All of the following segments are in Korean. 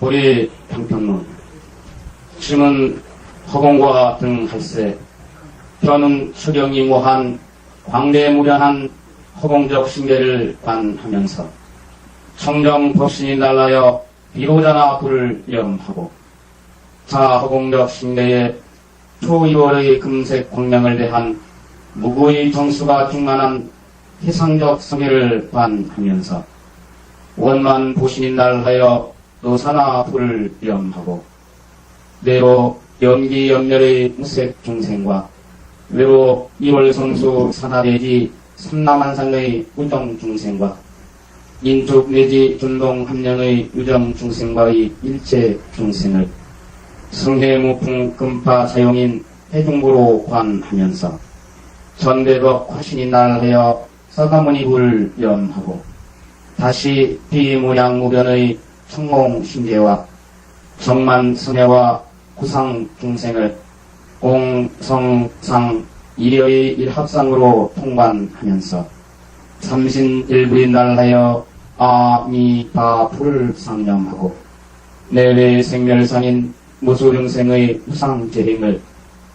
우리 평평론 지금은 허공과 같은 할세 뼈는 수령이 모한 광대무량한 허공적 신계를 관하면서 청정 법신이 날라여 비로자나 불을 염하고 자허공적 신계에 초이월의 금색 광명을 대한 무구의 정수가 충만한 해상적 성의를 관하면서 원만 보신이 날하여 노사나 불을 염하고 내로 연기연멸의 무색 중생과 외로 이월성수 산하대지 삼남한상의 우정 중생과 인축 내지 준동 함령의 유정 중생과의 일체 중생을 성해무풍 금파 사용인 해중부로 관하면서 전대덕 화신이 날하여 서가모니 불 염하고 다시 비무량무변의 청몽신제와 정만 성애와 구상 중생을 공성상 일여의 일합상으로 통관하면서 삼신일불이 날하여 아미바불을 상념하고 내외 생멸상인 무수중생의 우상재행을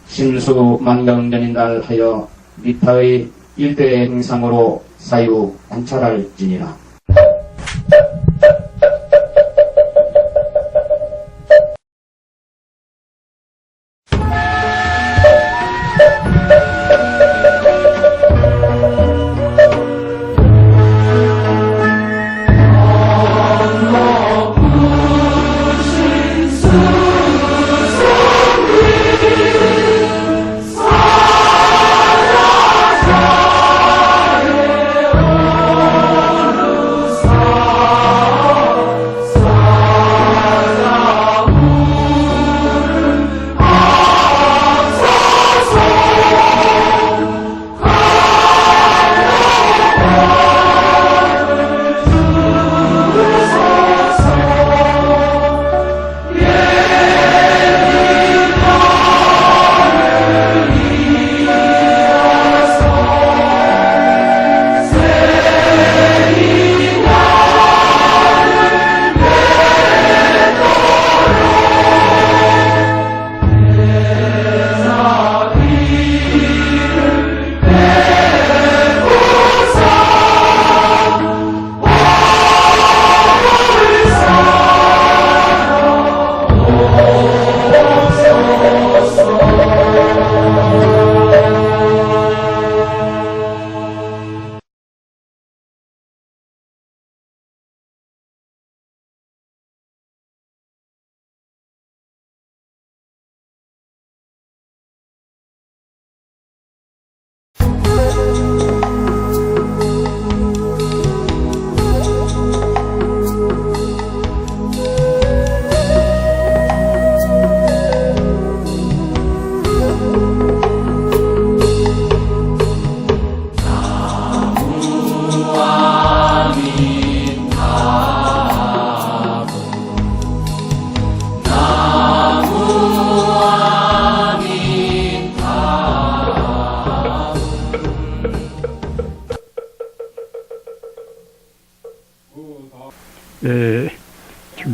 심수만경전이 날하여 미타의 일대 행상으로 사유 관찰할지니라.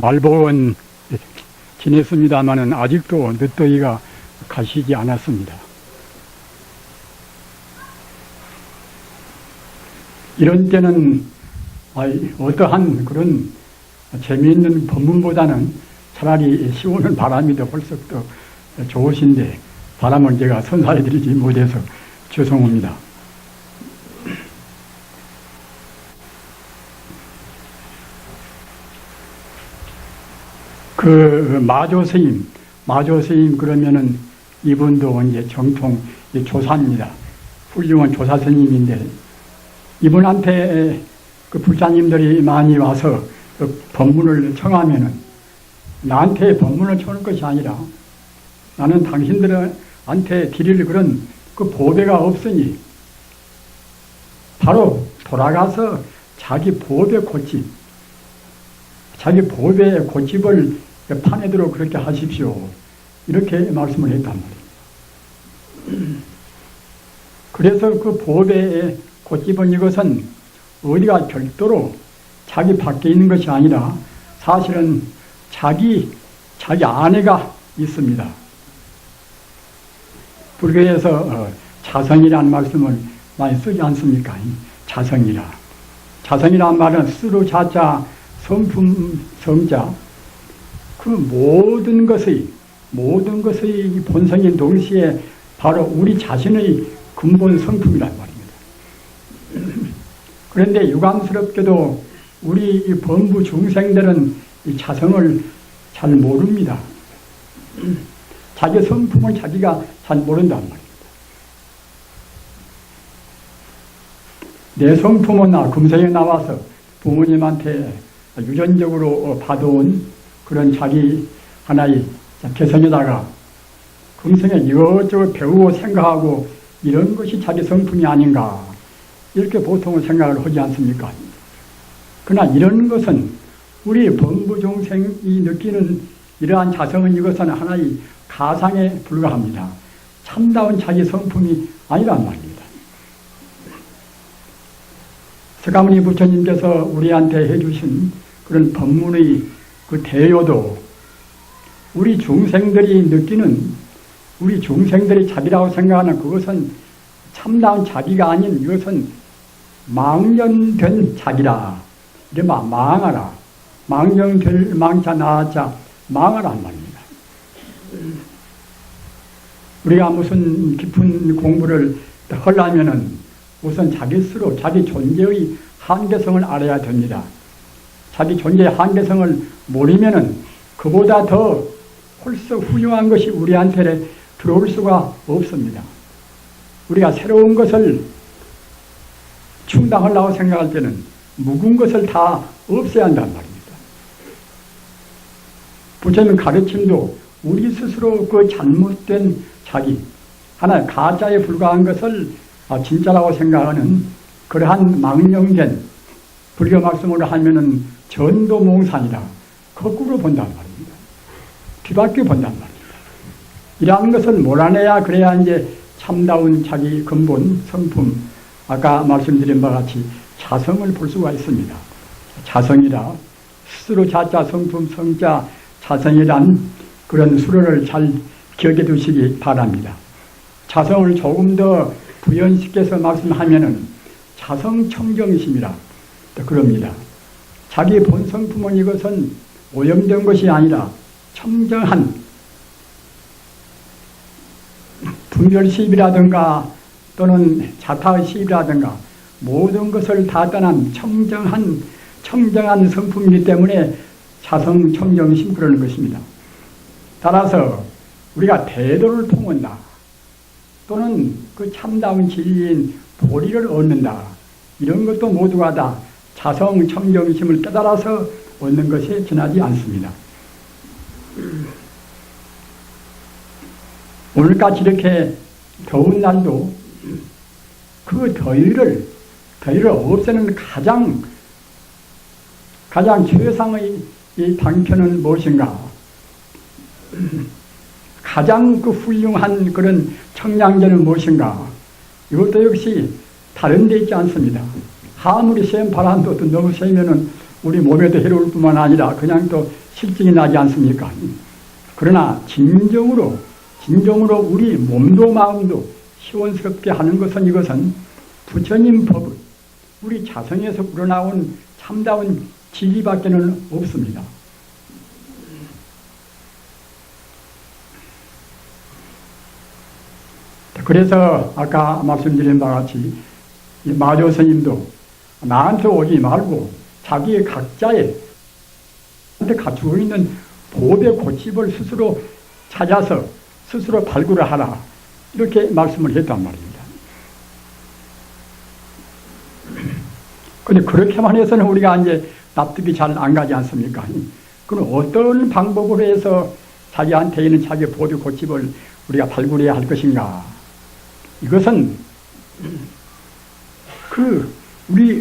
말복은 지냈습니다마는 아직도 늦더위가 가시지 않았습니다. 이런 때는 어떠한 그런 재미있는 법문보다는 차라리 시원한 바람이 더 훨씬 더 좋으신데 바람을 제가 선사해드리지 못해서 죄송합니다. 그 마조 스님 그러면은 이분도 이제 정통 조사입니다. 훌륭한 조사 스님인데 이분한테 그 불자님들이 많이 와서 그 법문을 청하면은 나한테 법문을 청할 것이 아니라 나는 당신들한테 드릴 그런 그 보배가 없으니 바로 돌아가서 자기 보배 고집, 자기 보배의 고집을 파내도록 그렇게 하십시오. 이렇게 말씀을 했단 말이에요. 그래서 그 보배의 고집은 이것은 어디가 별도로 자기 밖에 있는 것이 아니라 사실은 자기 안에가 있습니다. 불교에서 자성이라는 말씀을 많이 쓰지 않습니까? 자성이라. 자성이라는 말은 쓰루 자자 성품 성자 그 모든 것의 본성인 동시에 바로 우리 자신의 근본 성품이란 말입니다. 그런데 유감스럽게도 우리 범부 중생들은 이 자성을 잘 모릅니다. 자기 성품을 자기가 잘 모른단 말입니다. 내 성품은 금생에 나와서 부모님한테 유전적으로 받아온 그런 자기 하나의 개성에다가 금생에 이것저것 배우고 생각하고 이런 것이 자기 성품이 아닌가 이렇게 보통은 생각을 하지 않습니까? 그러나 이런 것은 우리 범부종생이 느끼는 이러한 자성은 이것은 하나의 가상에 불과합니다. 참다운 자기 성품이 아니란 말입니다. 서가모니 부처님께서 우리한테 해주신 그런 법문의 그 대요도 우리 중생들이 느끼는 우리 중생들이 자기라고 생각하는 그것은 참다운 자기가 아닌 이것은 망령된 자기라. 이른바 망하라. 망령될 망자 나자 망하란 말입니다. 우리가 무슨 깊은 공부를 하려면은 우선 자기 스스로 자기 존재의 한계성을 알아야 됩니다. 자기 존재의 한계성을 모르면은 그보다 더 홀수 훌륭한 것이 우리한테 들어올 수가 없습니다. 우리가 새로운 것을 충당하려고 생각할 때는 묵은 것을 다 없애야 한단 말입니다. 부처님 가르침도 우리 스스로 그 잘못된 자기, 하나의 가짜에 불과한 것을 진짜라고 생각하는 그러한 망령된 불교 말씀으로 하면은 전도몽산이다. 거꾸로 본단 말입니다. 뒤바뀌어 본단 말입니다. 이러한 것을 몰아내야 그래야 이제 참다운 자기 근본 성품, 아까 말씀드린 바와 같이 자성을 볼 수가 있습니다. 자성이라 스스로 자자 성품 성자 자성이란 그런 수로를 잘 기억해 두시기 바랍니다. 자성을 조금 더 부연시켜서 말씀하면은 자성청정심이라 그럽니다. 자기 본성품은 이것은 오염된 것이 아니라 청정한 분별시입이라든가 또는 자타의시입이라든가 모든 것을 다 떠난 청정한 성품이기 때문에 자성청정심 그러는 것입니다. 따라서 우리가 대도를 통한다. 또는 그 참다운 진리인 도리를 얻는다. 이런 것도 모두가 다 자성 청정심을 깨달아서 얻는 것에 지나지 않습니다. 오늘같이 이렇게 더운 날도 그 더위를 없애는 가장 최상의 이 방편은 무엇인가? 가장 그 훌륭한 그런 청량제는 무엇인가? 이것도 역시 다른 데 있지 않습니다. 아무리 센 바람도 또 너무 세면은 우리 몸에도 해로울 뿐만 아니라 그냥 또 실증이 나지 않습니까? 그러나 진정으로 우리 몸도 마음도 시원스럽게 하는 것은 이것은 부처님 법, 우리 자성에서 우러나온 참다운 진리밖에는 없습니다. 그래서 아까 말씀드린 바와 같이 마조 스님도 나한테 오지 말고 자기의 각자의 한테 갖추고 있는 법의 고집을 스스로 찾아서 스스로 발굴을 하라 이렇게 말씀을 했단 말입니다. 그런데 그렇게만 해서는 우리가 이제 납득이 잘 안 가지 않습니까? 그럼 어떤 방법으로 해서 자기한테 있는 자기의 법의 고집을 우리가 발굴해야 할 것인가? 이것은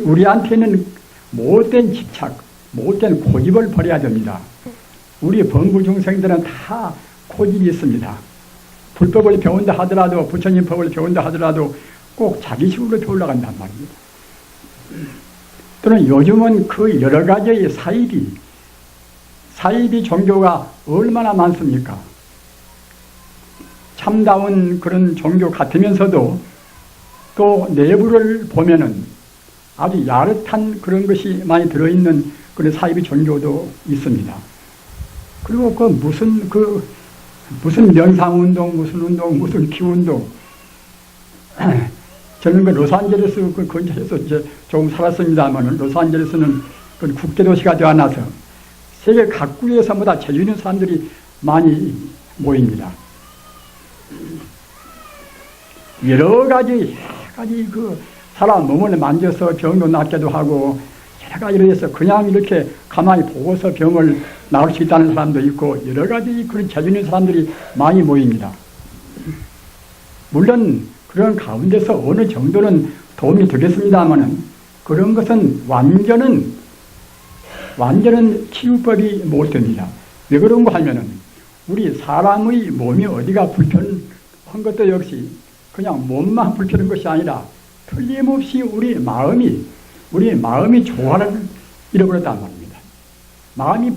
우리한테는 못된 집착, 못된 고집을 버려야 됩니다. 우리 범부 중생들은 다 고집이 있습니다. 불법을 배운다 하더라도 부처님 법을 배운다 하더라도 꼭 자기식으로 배우려간단 말입니다. 또는 요즘은 그 여러 가지의 사이비 종교가 얼마나 많습니까? 참다운 그런 종교 같으면서도 또 내부를 보면은 아주 야릇한 그런 것이 많이 들어있는 그런 사이비 종교도 있습니다. 그리고 무슨 명상운동, 무슨 기운동. 저는 그 로스앤젤레스 그 근처에서 이제 조금 살았습니다만 로스앤젤레스는 그 국제도시가 되어나서 세계 각국에서보다 재주 있는 사람들이 많이 모입니다. 여러 가지 그 사람 몸을 만져서 병도 낫기도 하고 여러 가지로 해서 그냥 이렇게 가만히 보고서 병을 나을 수 있다는 사람도 있고 여러 가지 그런 재주 있는 사람들이 많이 모입니다. 물론 그런 가운데서 어느 정도는 도움이 되겠습니다만은 그런 것은 완전한 치유법이 못 됩니다. 왜 그런가 하면은 우리 사람의 몸이 어디가 불편한 것도 역시 그냥 몸만 불편한 것이 아니라 틀림없이 우리 마음이 조화를 잃어버렸단 말입니다. 마음이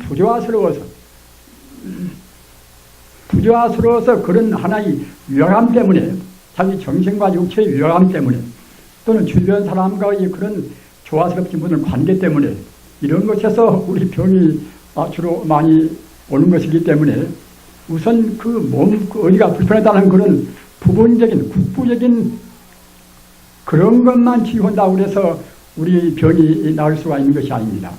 부조화스러워서 그런 하나의 위화감 때문에 자기 정신과 육체의 위화감 때문에 또는 주변 사람과의 그런 조화스럽지 못한 관계 때문에 이런 것에서 우리 병이 주로 많이 오는 것이기 때문에 우선 그 몸 어디가 불편하다는 그런 부분적인 국부적인 그런 것만 치유한다고 해서 우리 병이 나을 수가 있는 것이 아닙니다.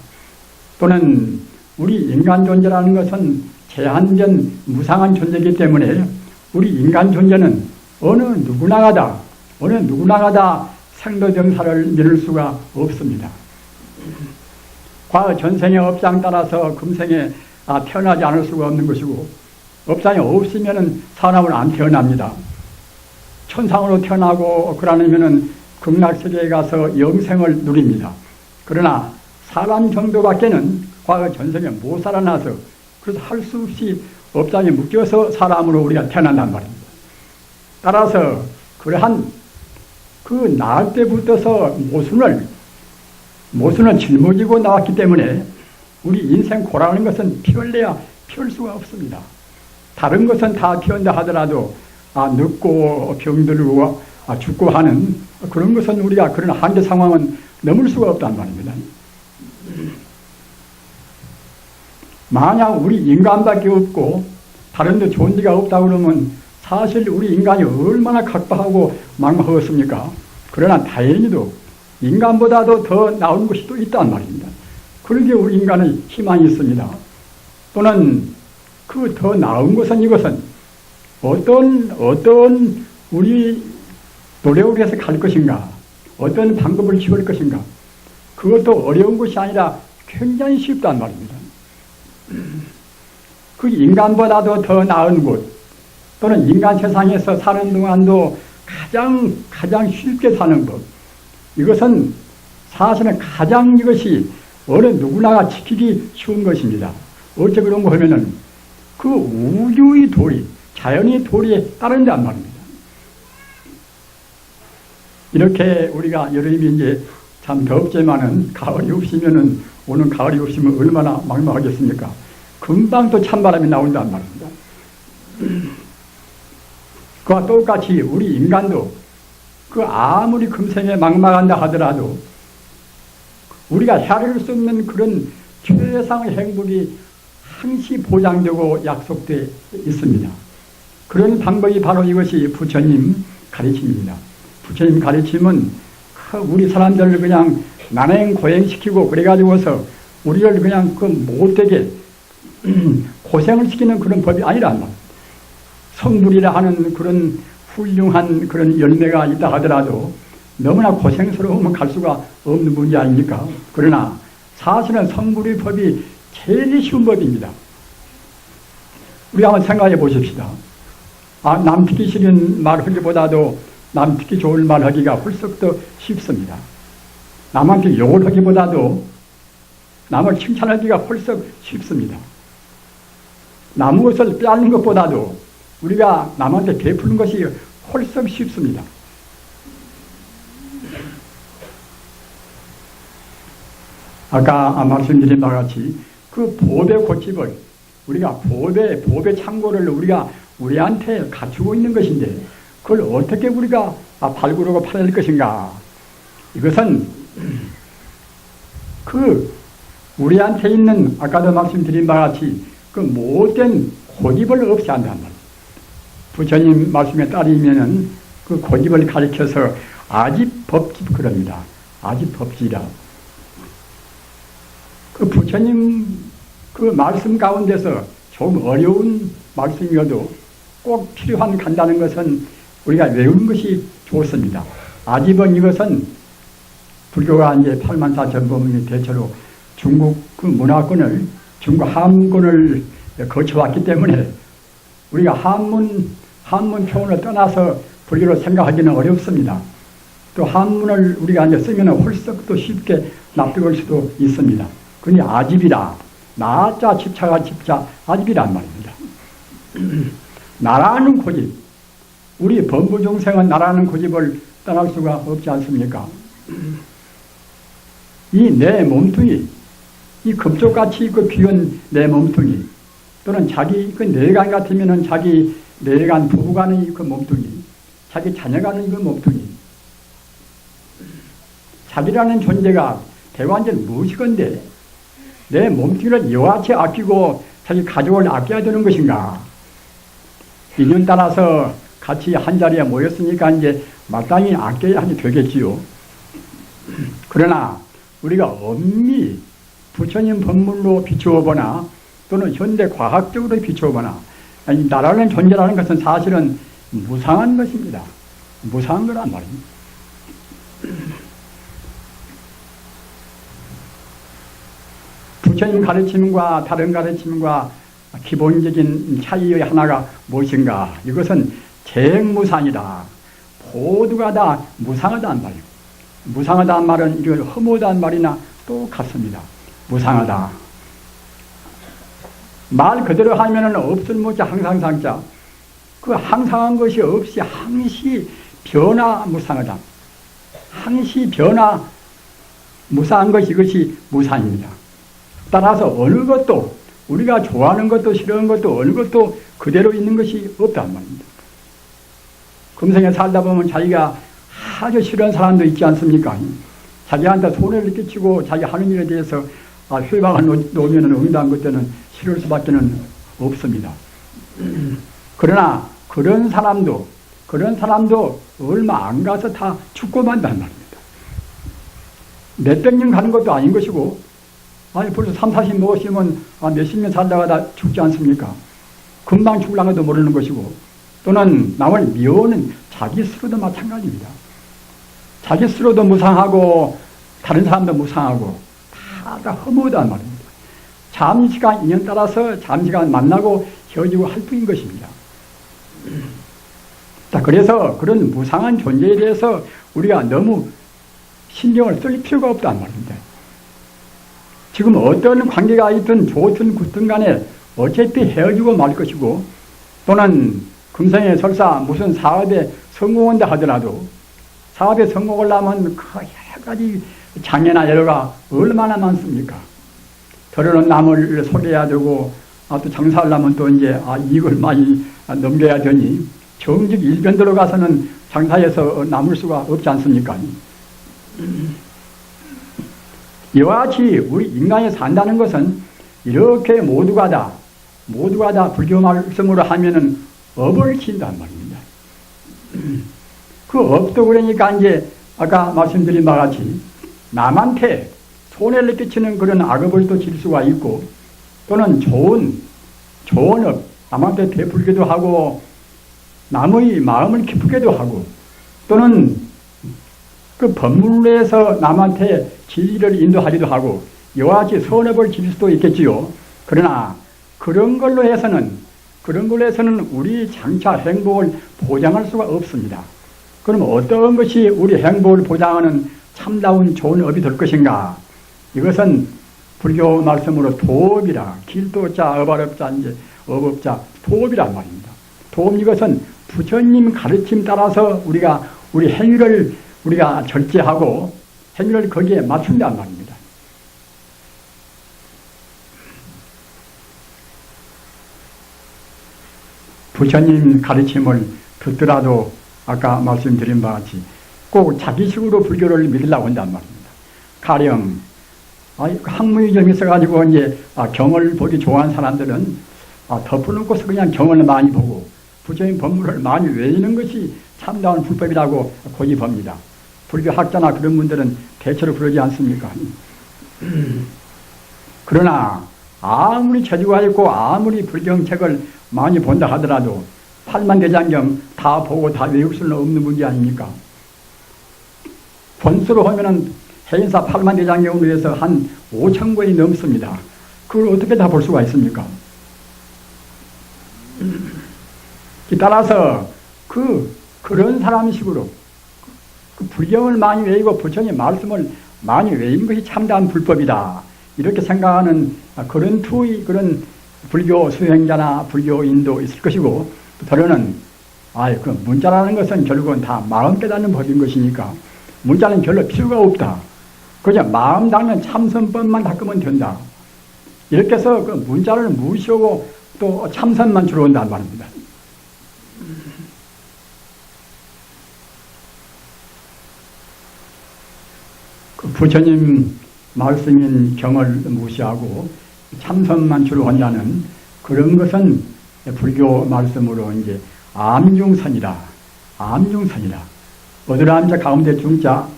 또는 우리 인간 존재라는 것은 제한된 무상한 존재이기 때문에 우리 인간 존재는 어느 누구나가다 생로병사를 미룰 수가 없습니다. 과거 전생의 업장 따라서 금생에 태어나지 않을 수가 없는 것이고 업장이 없으면 사람은 안 태어납니다. 천상으로 태어나고 그러면은 극락세계에 가서 영생을 누립니다. 그러나 사람 정도밖에는 과거 전생에 못 살아나서 그래서 할 수 없이 업장에 묶여서 사람으로 우리가 태어난단 말입니다. 따라서 그러한 그 낳을 때부터서 모순을 짊어지고 나왔기 때문에 우리 인생 고라는 것은 피울래야 피울 수가 없습니다. 다른 것은 다 피운다 하더라도 늙고 병들고 죽고 하는 그런 것은 우리가 그런 한계 상황은 넘을 수가 없단 말입니다. 만약 우리 인간밖에 없고 다른 데 좋은 데가 없다고 그러면 사실 우리 인간이 얼마나 각박하고 막막하겠습니까? 그러나 다행히도 인간보다도 더 나은 것이 또 있단 말입니다. 그러기에 우리 인간의 희망이 있습니다. 또는 그 더 나은 것은 이것은 어떤 우리 노력을 해서 갈 것인가, 어떤 방법을 취할 것인가, 그것도 어려운 것이 아니라 굉장히 쉽단 말입니다. 그 인간보다도 더 나은 곳, 또는 인간 세상에서 사는 동안도 가장 쉽게 사는 법, 이것은 사실은 가장 이것이 어느 누구나가 지키기 쉬운 것입니다. 어째 그런가 하면은 그 우주의 도리, 자연의 도리에 따른단 말입니다. 이렇게 우리가 여름이 이제 참 덥지만은 가을이 없으면은 오는 가을이 없으면 얼마나 막막하겠습니까? 금방 또 찬바람이 나온단 말입니다. 그와 똑같이 우리 인간도 그 아무리 금생에 막막한다 하더라도 우리가 헤아릴 수 없는 그런 최상의 행복이 항시 보장되고 약속되어 있습니다. 그런 방법이 바로 이것이 부처님 가르침입니다. 부처님 가르침은 우리 사람들을 그냥 난행고행시키고 그래가지고서 우리를 그냥 그 못되게 고생을 시키는 그런 법이 아니란 말입니다. 성불이라 하는 그런 훌륭한 그런 열매가 있다 하더라도 너무나 고생스러우면 갈 수가 없는 문제 아닙니까? 그러나 사실은 성불의 법이 제일 쉬운 법입니다. 우리 한번 생각해 보십시다. 남 듣기 싫은 말 하기보다도 남 듣기 좋은 말 하기가 훨씬 더 쉽습니다. 남한테 욕을 하기보다도 남을 칭찬하기가 훨씬 쉽습니다. 남의 것을 빼앗는 것보다도 우리가 남한테 베푸는 것이 훨씬 쉽습니다. 아까 말씀드린 바와 같이 그 보배 고집을 우리가 보배 창고를 우리가 우리한테 갖추고 있는 것인데 그걸 어떻게 우리가 발굴하고 팔아낼 것인가? 이것은 그 우리한테 있는 아까도 말씀드린 바와 같이 그 못된 고집을 없애야 한단 말이에요. 부처님 말씀에 따르면은 그 고집을 가리켜서 아집법집 그럽니다. 아집법지라. 그 부처님 그 말씀 가운데서 좀 어려운 말씀이어도 꼭 필요한 간다는 것은 우리가 외우는 것이 좋습니다. 아집은 이것은 불교가 이제 8만4천 법문이 대체로 중국 그 문화권을, 중국 한문권을 거쳐왔기 때문에 우리가 한문 표현을 떠나서 불교를 생각하기는 어렵습니다. 또 한문을 우리가 이제 쓰면 홀썩 또 쉽게 납득할 수도 있습니다. 그니 아집이라, 나자 집차가 집자 아집이란 말입니다. 나라는 고집, 우리 범부중생은 나라는 고집을 떠날 수가 없지 않습니까? 이 내 몸뚱이, 이 금쪽같이 그 귀한 내 몸뚱이, 또는 자기 그 내간 같으면은 자기 내간 부부간의 그 몸뚱이, 자기 자녀간의 그 몸뚱이, 자기라는 존재가 대완전 무엇이건데 내 몸뚱이를 이와 같이 아끼고 자기 가족을 아껴야 되는 것인가? 인연 따라서 같이 한자리에 모였으니까 이제 마땅히 아껴야 하니 되겠지요. 그러나 우리가 엄밀히 부처님 법문으로 비추어보나 또는 현대 과학적으로 비추어보나 나라는 존재라는 것은 사실은 무상한 것입니다. 무상한 거란 말입니다. 부처님 가르침과 다른 가르침과 기본적인 차이의 하나가 무엇인가? 이것은 재행무상이다. 모두가 다 무상하다는 말이에요. 무상하다는 말은 이걸 허무하다는 말이나 똑같습니다. 무상하다. 말 그대로 하면은 없을 무자 항상상자. 그 항상한 것이 없이 항시 변화 무상하다. 항시 변화 무상한 것이 이것이 무상입니다. 따라서 어느 것도 우리가 좋아하는 것도 싫어하는 것도 어느 것도 그대로 있는 것이 없단 말입니다. 금생에 살다 보면 자기가 아주 싫어하는 사람도 있지 않습니까? 자기한테 손해를 끼치고 자기 하는 일에 대해서 회방을 놓으면 응답한 것들은 싫을 수밖에 없습니다. 그러나 그런 사람도 얼마 안 가서 다 죽고 만단 말입니다. 몇백 년 가는 것도 아닌 것이고 벌써 3, 40 먹었으면 몇십 년 살다가 다 죽지 않습니까? 금방 죽으려는 것도 모르는 것이고 또는 남을 미워하는 자기 스스로도 마찬가지입니다. 자기 스스로도 무상하고 다른 사람도 무상하고 다 허무하단 말입니다. 잠시간 인연 따라서 잠시간 만나고 헤어지고 할 뿐인 것입니다. 자, 그래서 그런 무상한 존재에 대해서 우리가 너무 신경을 쓸 필요가 없단 말입니다. 지금 어떤 관계가 있든 좋든 굳든 간에 어차피 헤어지고 말 것이고 또는 금생에 설사 무슨 사업에 성공한다 하더라도 사업에 성공하려면 그 여러 가지 장애나 여러가 얼마나 많습니까? 더러는 남을 속여야 되고 또 장사하려면 또 이제 이익을 많이 넘겨야 되니 정직 일변도로 가서는 장사에서 남을 수가 없지 않습니까? 이와 같이 우리 인간이 산다는 것은 이렇게 모두가 다 불교 말씀으로 하면은 업을 친단 말입니다. 그 업도 그러니까 이제 아까 말씀드린 바와 같이 남한테 손해를 끼치는 그런 악업을 또 질 수가 있고 또는 좋은 업, 남한테 베풀기도 하고 남의 마음을 기쁘게도 하고 또는 그 법문으로 해서 남한테 진리를 인도하기도 하고 이와 같이 선업을 질 수도 있겠지요. 그러나 그런 걸로 해서는 우리 장차 행복을 보장할 수가 없습니다. 그럼 어떤 것이 우리 행복을 보장하는 참다운 좋은 업이 될 것인가? 이것은 불교 말씀으로 도업이라, 길도자, 업아업자, 이제 업업자, 도업이란 말입니다. 도업 이것은 부처님 가르침 따라서 우리 행위를 우리가 절제하고 행위를 거기에 맞춘단 말입니다. 부처님 가르침을 듣더라도 아까 말씀드린 바와 같이 꼭 자기식으로 불교를 믿으려고 한단 말입니다. 가령 학문이 좀 있어가지고 이제 경을 보기 좋아하는 사람들은 덮어놓고서 그냥 경을 많이 보고 부처님 법문을 많이 외우는 것이 참다운 불법이라고 고집합니다. 불교 학자나 그런 분들은 대체로 그러지 않습니까? 그러나 아무리 재주가 있고 아무리 불경책을 많이 본다 하더라도 팔만대장경 다 보고 다 외울 수는 없는 문제 아닙니까? 본수로 하면은 해인사 팔만대장경으로 해서 한 5천 권이 넘습니다. 그걸 어떻게 다 볼 수가 있습니까? 따라서 그런 사람식으로 불경을 많이 외우고 부처님 말씀을 많이 외우는 것이 참다한 불법이다. 이렇게 생각하는 그런 투의 그런 불교 수행자나 불교인도 있을 것이고, 더러는 그 문자라는 것은 결국은 다 마음 깨닫는 법인 것이니까 문자는 별로 필요가 없다. 그냥 마음 닦는 참선법만 닦으면 된다. 이렇게 해서 그 문자를 무시하고 또 참선만 주로 온단 말입니다. 그 부처님 말씀인 경을 무시하고 참선만 주로 한다는 그런 것은 불교 말씀으로 이제 암중선이다. 암중선이다. 어드람자 가운데 중자,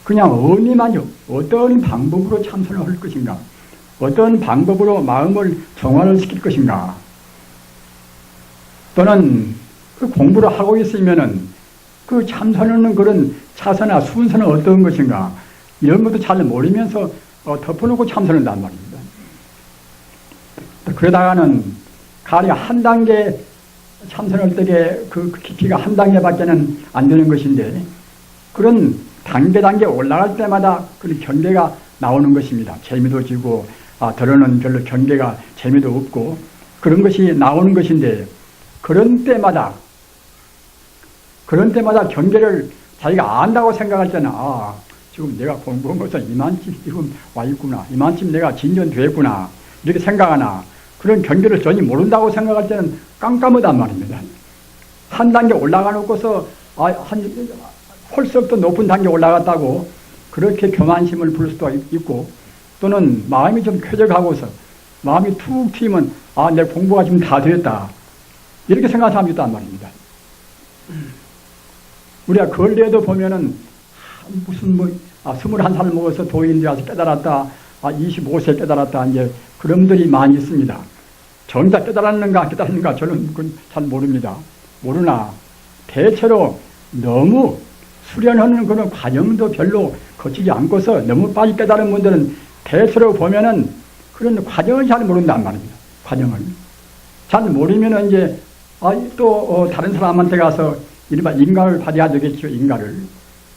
그냥 어미만요. 어떤 방법으로 참선을 할 것인가? 어떤 방법으로 마음을 정화를 시킬 것인가? 또는 그 공부를 하고 있으면은 그 참선하는 그런 차선이나 순서는 어떤 것인가? 이런 것도 잘 모르면서 덮어놓고 참선한단 말입니다. 그러다가는 가령 한 단계 참선할 때에 그 깊이가 한 단계밖에는 안 되는 것인데, 그런 단계 올라갈 때마다 그런 경계가 나오는 것입니다. 재미도 지고, 더러는 별로 경계가 재미도 없고, 그런 것이 나오는 것인데, 그런 때마다 경계를 자기가 안다고 생각할 때는, 지금 내가 공부한 것은 이만큼 지금 와 있구나. 이만큼 내가 진전됐구나. 이렇게 생각하나, 그런 경계를 전혀 모른다고 생각할 때는 깜깜하단 말입니다. 한 단계 올라가놓고서, 홀썩 더 높은 단계 올라갔다고 그렇게 교만심을 부를 수도 있고, 또는 마음이 좀 쾌적하고서 마음이 툭 튀면 내 공부가 지금 다 됐다. 이렇게 생각하는 사람이 있단 말입니다. 우리가 근래에도 보면은 무슨 21살 먹어서 도인이 와서 깨달았다. 25세 깨달았다. 이제 그런 분들이 많이 있습니다. 정작 깨달았는가 저는 잘 모릅니다. 모르나 대체로 너무 수련하는 그런 과정도 별로 거치지 않고서 너무 빨리 깨달은 분들은 대체로 보면은 그런 과정을 잘 모른단 말입니다. 과정을. 잘 모르면은 이제, 다른 사람한테 가서 이른바 인가를 받아야 되겠죠, 인가를.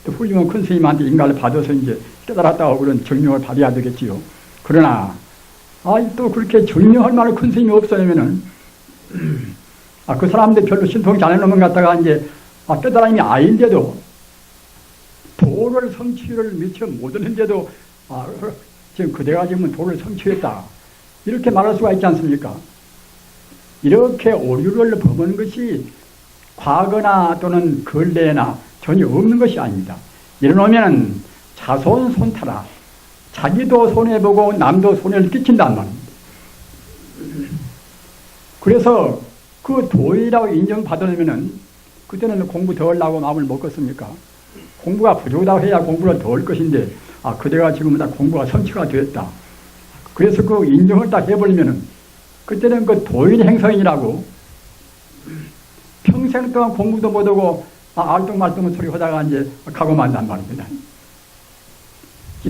또 훌륭한 큰 스님한테 인가를 받아서 이제 깨달았다고 그런 증명을 받아야 되겠지요. 그러나, 또 그렇게 증명할 만한 큰 스님이 없으면은, 그 사람들 별로 신통 잘해놓으면 갖다가 이제, 깨달음이 아닌데도, 도를 성취를 미처 못하는데도, 지금 그대가 지금 도를 성취했다. 이렇게 말할 수가 있지 않습니까? 이렇게 오류를 범하는 것이 과거나 또는 근래나 전혀 없는 것이 아닙니다. 이러면 자손 손타라. 자기도 손해보고 남도 손해를 끼친단 말입니다. 그래서 그 도의라고 인정받으려면은 그때는 공부 더 하려고 마음을 먹겠습니까? 공부가 부족하다고 해야 공부를 더 할 것인데, 그대가 지금 다 공부가 성취가 됐다. 그래서 그 인정을 딱 해버리면은, 그때는 그 도인 행성이라고 평생 동안 공부도 못하고, 알뚱말뚱한 소리 하다가 이제 가고 만단 말입니다.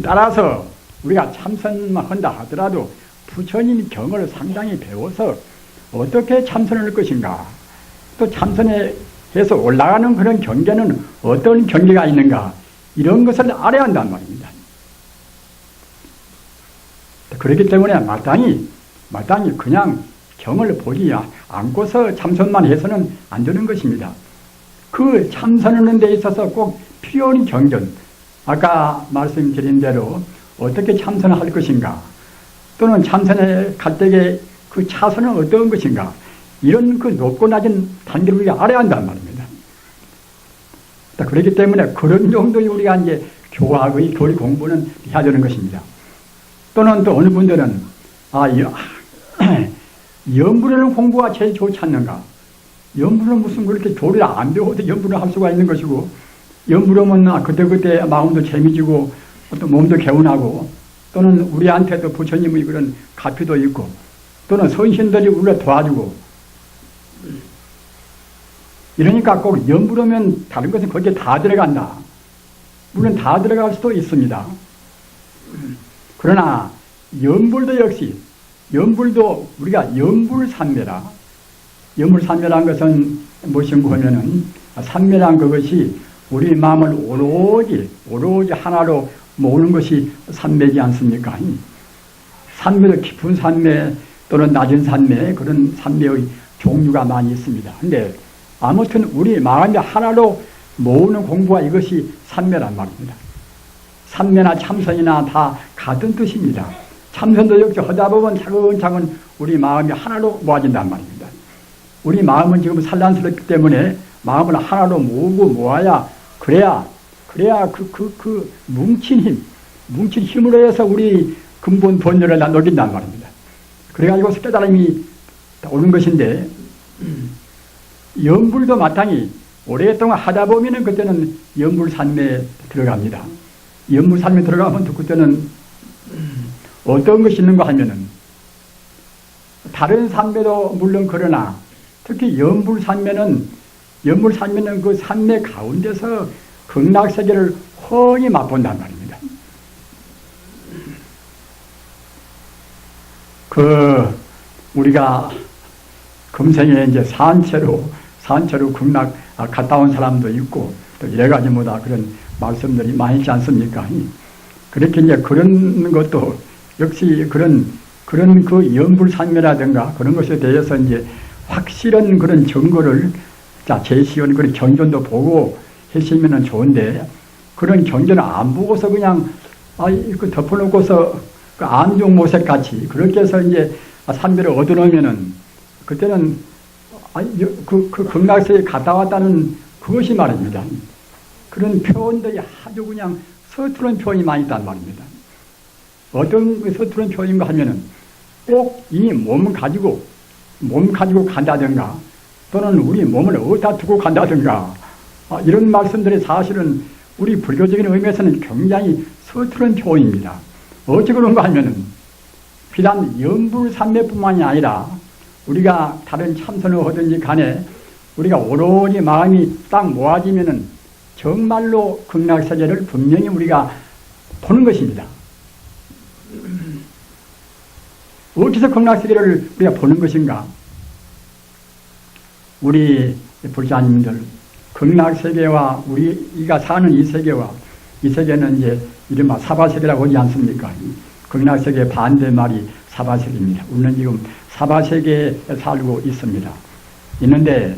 따라서 우리가 참선만 한다 하더라도 부처님 경을 상당히 배워서 어떻게 참선을 할 것인가, 또 참선에 해서 올라가는 그런 경계는 어떤 경계가 있는가, 이런 것을 알아야 한단 말입니다. 그렇기 때문에 마땅히 그냥 경을 보지 않고서 참선만 해서는 안 되는 것입니다. 그 참선하는 데 있어서 꼭 필요한 경전, 아까 말씀드린 대로 어떻게 참선을 할 것인가, 또는 참선에 갈 때의 그 차선은 어떤 것인가, 이런 그 높고 낮은 단계를 우리가 알아야 한단 말입니다. 그렇기 때문에 그런 정도의 우리가 이제 교학의 교리 공부는 해야 되는 것입니다. 또는 또 어느 분들은, 연불하는 공부가 제일 좋지 않는가? 연불은 무슨 그렇게 교리를 안 배워도 연불을 할 수가 있는 것이고, 연불하면 그때그때 마음도 재미지고, 또 몸도 개운하고, 또는 우리한테도 부처님의 그런 가피도 있고 또는 선신들이 우리를 도와주고 이러니까 꼭 염불하면 다른 것은 거기에 다 들어간다. 물론 다 들어갈 수도 있습니다. 그러나 염불도 역시 염불도 우리가 염불산매라. 염불산매란 것은 무엇인고 하면은 산매란 그것이 우리 마음을 오로지 하나로 모으는 것이 산매지 않습니까? 산매도 깊은 산매 또는 낮은 산매 그런 산매의 종류가 많이 있습니다. 근데 아무튼 우리 마음이 하나로 모으는 공부가 이것이 산매란 말입니다. 산매나 참선이나 다 같은 뜻입니다. 참선도 역시 하다 보면 차근차근 우리 마음이 하나로 모아진단 말입니다. 우리 마음은 지금 산란스럽기 때문에 마음을 하나로 모으고 모아야 그래야 그 뭉친 힘으로 해서 우리 근본 본연을 녹인단 말입니다. 그래가지고 깨달음이 오는 것인데 염불도 마땅히 오랫동안 하다 보면은 그때는 염불산매에 들어갑니다. 염불산매에 들어가면 그때는 어떤 것이 있는가 하면은 다른 산매도 물론 그러나 특히 염불산매는 그 산매 가운데서 극락세계를 훤히 맛본단 말입니다. 우리가 금생에 이제 산채로 극락 갔다 온 사람도 있고 또 여러 가지 뭐다 그런 말씀들이 많이 있지 않습니까? 그렇게 이제 그런 것도 역시 그런 그 염불산매라든가 그런 것에 대해서 이제 확실한 그런 증거를 제시한 그런 경전도 보고 하시면은 좋은데 그런 경전을 안 보고서 그냥 덮어놓고서 그 안중모색 같이 그렇게 해서 이제 산매를 얻어놓으면은 그때는 그 극락세에 갔다 왔다는 그것이 말입니다. 그런 표현들이 아주 그냥 서투른 표현이 많이 있단 말입니다. 어떤 서투른 표현인가 하면은 꼭 이 몸 가지고 간다든가 또는 우리 몸을 어디다 두고 간다든가 이런 말씀들이 사실은 우리 불교적인 의미에서는 굉장히 서투른 표현입니다. 어찌 그런가 하면은 비단 염불산매뿐만이 아니라 우리가 다른 참선을 하든지 간에 우리가 오로지 마음이 딱 모아지면은 정말로 극락세계를 분명히 우리가 보는 것입니다. 어디서 극락세계를 우리가 보는 것인가? 우리 불자님들 극락세계와 우리가 사는 이 세계와 이 세계는 이제 이른바 사바세계라고 하지 않습니까? 극락세계 반대말이 사바세계입니다. 우리는 지금 사바세계에 살고 있습니다. 있는데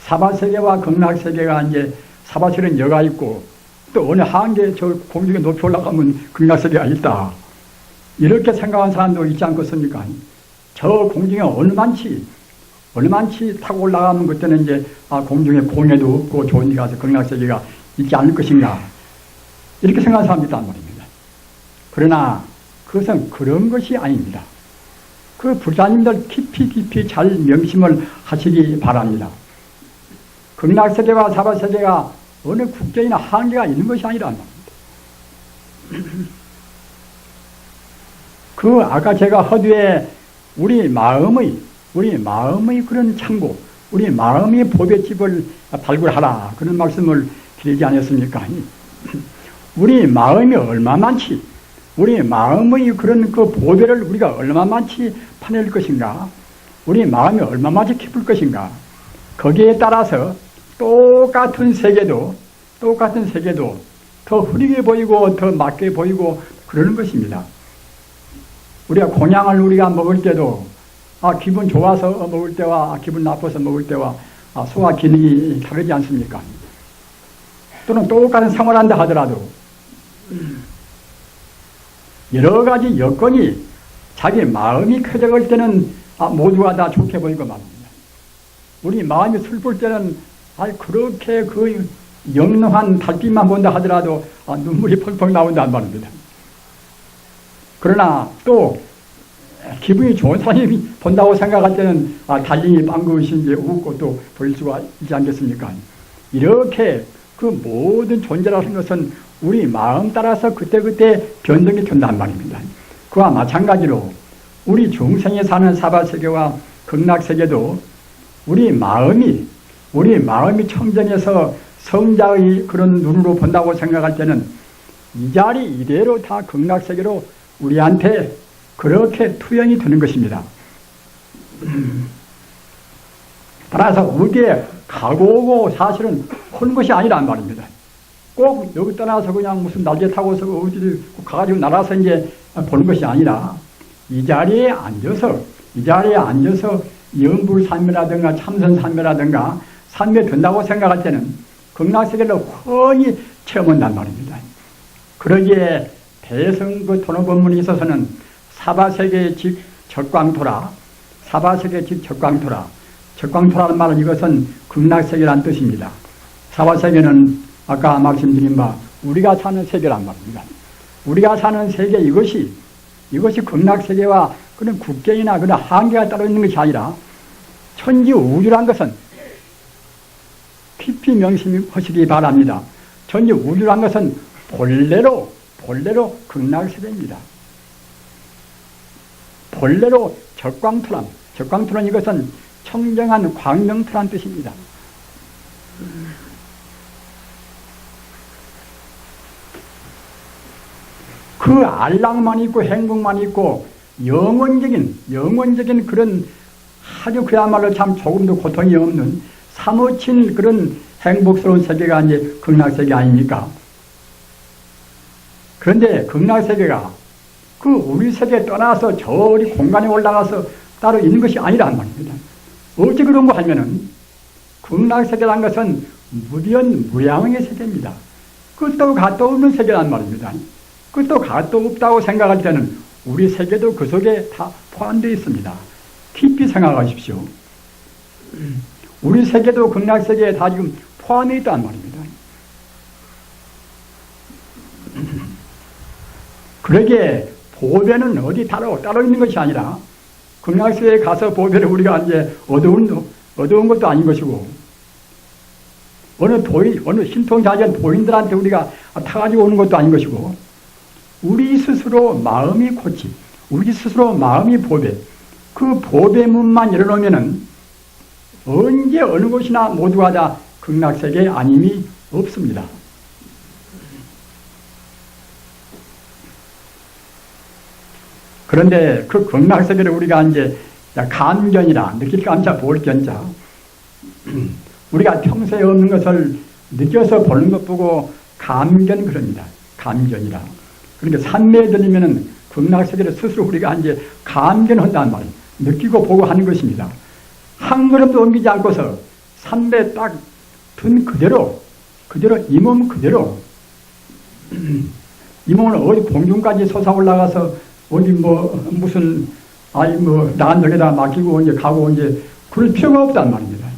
사바세계와 극락세계가 이제 사바세계는 여가 있고 또 어느 한계 저 공중에 높이 올라가면 극락세계가 있다. 이렇게 생각하는 사람도 있지 않겠습니까? 저 공중에 얼마만치 타고 올라가면 그때는 이제 공중에 공해도 없고 좋은 데 가서 극락세계가 있지 않을 것인가. 이렇게 생각하는 사람도 있단 말입니다. 그러나 그것은 그런 것이 아닙니다. 그 불자님들 깊이 잘 명심을 하시기 바랍니다. 극락세계와 사바세계가 어느 국경이나 한계가 있는 것이 아니란 말입니다. 아까 제가 허두에 우리 마음의 그런 창고, 우리 마음의 보배집을 발굴하라. 그런 말씀을 드리지 않았습니까? 우리 마음이 얼마만치, 우리 마음의 그런 그 보배를 우리가 얼마만치 파낼 것인가, 우리 마음이 얼마만치 깊을 것인가, 거기에 따라서 똑같은 세계도 더 흐리게 보이고 더 맑게 보이고 그러는 것입니다. 우리가 곤약을 우리가 먹을 때도 기분 좋아서 먹을 때와 기분 나빠서 먹을 때와 소화 기능이 다르지 않습니까? 또는 똑같은 생활한다 하더라도 여러 가지 여건이 자기 마음이 쾌적할 때는 모두가 다 좋게 보이고 말입니다. 우리 마음이 슬플 때는 그렇게 그 영롱한 달빛만 본다 하더라도 눈물이 펑펑 나온단 말입니다. 그러나 또 기분이 좋은 사람이 본다고 생각할 때는 달님이 빵긋이 웃고 또 보일 수가 있지 않겠습니까? 이렇게 그 모든 존재라는 것은 우리 마음 따라서 그때그때 변동이 된단 말입니다. 그와 마찬가지로 우리 중생에 사는 사바세계와 극락세계도 우리 마음이 청정해서 성자의 그런 눈으로 본다고 생각할 때는 이 자리 이대로 다 극락세계로 우리한테 그렇게 투영이 되는 것입니다. 따라서 어디에 가고 오고 사실은 하는 것이 아니란 말입니다. 꼭 여기 떠나서 그냥 무슨 날개 타고서 어디 가가지고 날아서 이제 보는 것이 아니라 이 자리에 앉아서 연불산매라든가 참선산매라든가 산매 된다고 생각할 때는 극락세계를 훤히 체험한단 말입니다. 그러기에 대성 그 도노법문에 있어서는 사바세계 즉 적광토라, 사바세계 즉 적광토라, 적광토라는 말은 이것은 극락세계란 뜻입니다. 사바세계는 아까 말씀드린 바 우리가 사는 세계란 말입니다. 우리가 사는 세계 이것이 극락세계와 그런 국경이나 그런 한계가 따로 있는 것이 아니라 천지 우주란 것은 깊이 명심하시기 바랍니다. 천지 우주란 것은 본래로 극락세계입니다. 본래로 적광토란 이것은 청정한 광명토란 뜻입니다. 그 안락만 있고 행복만 있고 영원적인 그런 아주 그야말로 참 조금도 고통이 없는 사무친 그런 행복스러운 세계가 이제 극락세계 아닙니까? 그런데 극락세계가 그 우리 세계에 떠나서 저리 공간에 올라가서 따로 있는 것이 아니란 말입니다. 어찌 그런 거 하면은 극락세계란 것은 무변 무양의 세계입니다. 끝도 갓도 없는 세계란 말입니다. 끝도 갓도 없다고 생각할 때는 우리 세계도 그 속에 다 포함되어 있습니다. 깊이 생각하십시오. 우리 세계도 극락세계에 다 지금 포함되어 있단 말입니다. 그러기에 보배는 어디 따로 있는 것이 아니라 극락세계에 가서 보배를 우리가 이제 얻어온 것도 아닌 것이고 어느 신통자전 도인들한테 우리가 타가지고 오는 것도 아닌 것이고 우리 스스로 마음이 고치, 우리 스스로 마음이 보배, 그 보배문만 열어놓으면은 언제 어느 곳이나 모두가 다 극락세계의 아님이 없습니다. 그런데 그 극락세계를 우리가 이제 감견이라 느낄 감자 볼 견자 우리가 평소에 없는 것을 느껴서 보는 것 보고 감견 그럽니다. 감견이라. 그러니까 산매에 들리면은 극락세계를 스스로 우리가 이제 감견한다는 말이에요. 느끼고 보고 하는 것입니다. 한 걸음도 옮기지 않고서 산매에 딱 든 그대로 이 몸 그대로 이 몸을 어디 공중까지 솟아 올라가서 어디 무슨 나간 여기다 맡기고 이제 가고 이제 그럴 필요가 없단 말입니다.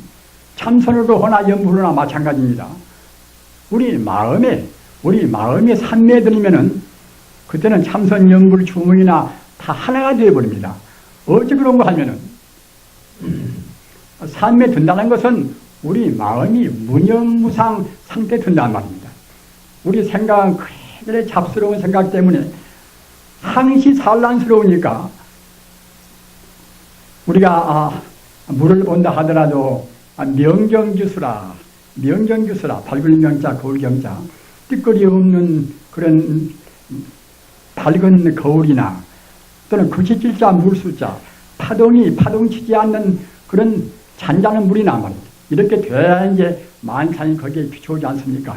참선으로 하나 연불로나 마찬가지입니다. 우리 마음에 산매에 들리면은 그때는 참선 연불 주문이나 다 하나가 되어버립니다. 어찌 그런 거 하면은 산매에 든다는 것은 우리 마음이 무념무상 상태에 든다는 말입니다. 우리 생각은 그래 잡스러운 생각 때문에 항시 산란스러우니까 우리가 물을 본다 하더라도 명경주수라 밝은 명자 거울 경자 띠거리 없는 그런 밝은 거울이나 또는 그치질자 물수자 파동치지 않는 그런 잔잔한 물이나 말입니다. 이렇게 돼야 이제 만산이 거기에 비춰오지 않습니까?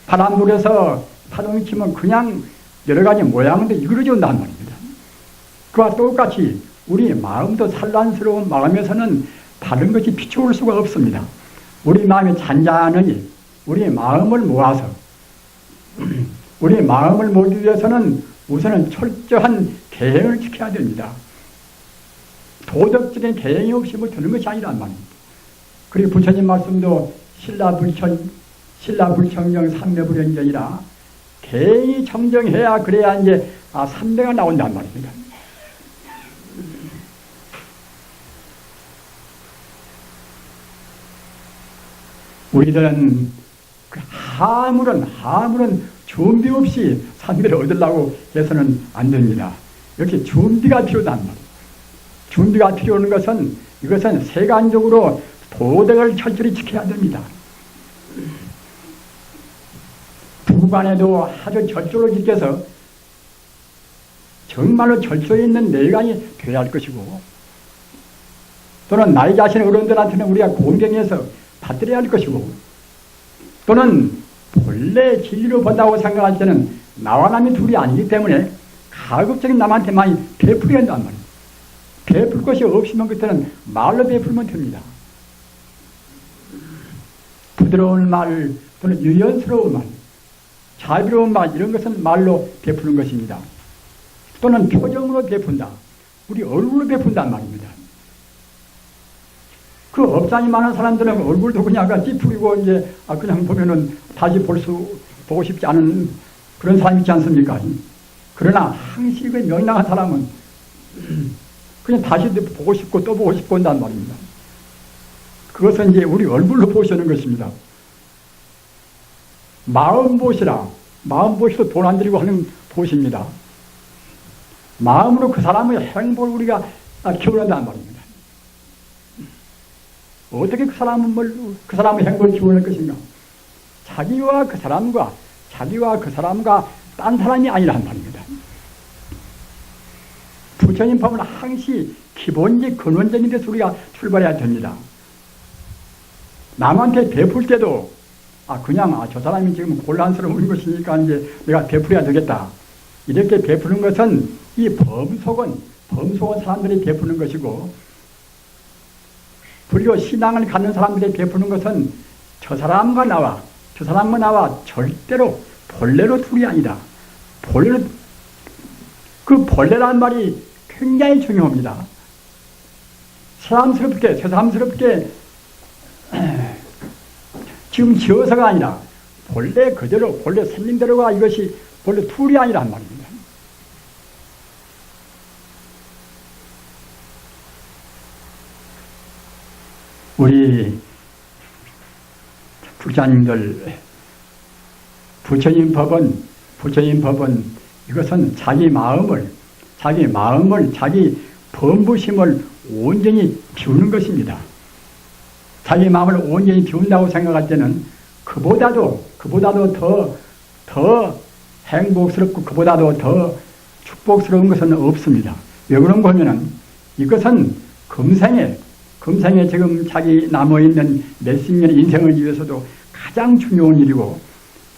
바람물에서 파동이 치면 그냥 여러 가지 모양도 이그러져 온단 말입니다. 그와 똑같이 우리 마음도 산란스러운 마음에서는 다른 것이 비춰올 수가 없습니다. 우리 마음이 잔잔하니 우리 마음을 모아서 우리 마음을 모으기 위해서는 우선은 철저한 계행을 지켜야 됩니다. 도덕적인 계행이 없이 되는 것이 아니란 말입니다. 그리고 부처님 말씀도 신라불청정 삼매불연전이라 계행이 청정해야 그래야 이제 삼매가 나온단 말입니다. 우리들은 아무런 준비 없이 상대를 얻으려고 해서는 안 됩니다. 이렇게 준비가 필요하단 말이에요. 준비가 필요한 것은 이것은 세간적으로 도덕을 철저히 지켜야 됩니다. 두관에도 아주 절조로 지켜서 정말로 절조에 있는 내관이 되어야 할 것이고, 또는 나의 자신 어른들한테는 우리가 공경해서 받들어야 할 것이고, 또는 본래 진리로 본다고 생각할 때는 나와 남이 둘이 아니기 때문에 가급적인 남한테 많이 베풀어야 한단 말이에요. 베풀 것이 없으면 그때는 말로 베풀면 됩니다. 부드러운 말, 또는 유연스러운 말, 자비로운 말, 이런 것은 말로 베푸는 것입니다. 또는 표정으로 베푼다. 우리 얼굴로 베푼단 말입니다. 그 업장이 많은 사람들은 얼굴도 그냥 찌푸리고 이제 그냥 보면은 다시 보고 싶지 않은 그런 사람이 있지 않습니까? 그러나 항식의 명랑한 사람은 그냥 다시 보고 싶고 또 보고 싶고 한단 말입니다. 그것은 이제 우리 얼굴로 보시는 것입니다. 마음 보시라. 마음 보시도 돈 안 들이고 하는 보시입니다. 마음으로 그 사람의 행복을 우리가 키워낸다는 말입니다. 어떻게 그 사람의 행복을 키워낼 것인가? 자기와 그 사람과 딴 사람이 아니란 말입니다. 부처님 법은 항시 기본적 근원적인 데서 우리가 출발해야 됩니다. 남한테 베풀 때도 그냥 저 사람이 지금 곤란스러운 것이니까 이제 내가 베풀어야 되겠다. 이렇게 베푸는 것은 이 범속은 사람들이 베푸는 것이고, 불교 신앙을 갖는 사람들이 베푸는 것은 저 사람과 나와 절대로 본래로 둘이 아니다. 그 본래라는 말이 굉장히 중요합니다. 새삼스럽게 지금 지어서가 아니라 본래 그대로, 본래 생긴대로가 이것이 본래 둘이 아니란 말입니다. 우리 부자님들, 부처님 법은 이것은 자기 마음을, 자기 범부심을 온전히 비우는 것입니다. 자기 마음을 온전히 비운다고 생각할 때는 그보다도 더 행복스럽고 그보다도 더 축복스러운 것은 없습니다. 왜 그런가 하면은 이것은 금생에 지금 자기 남아있는 몇십 년의 인생을 위해서도 가장 중요한 일이고,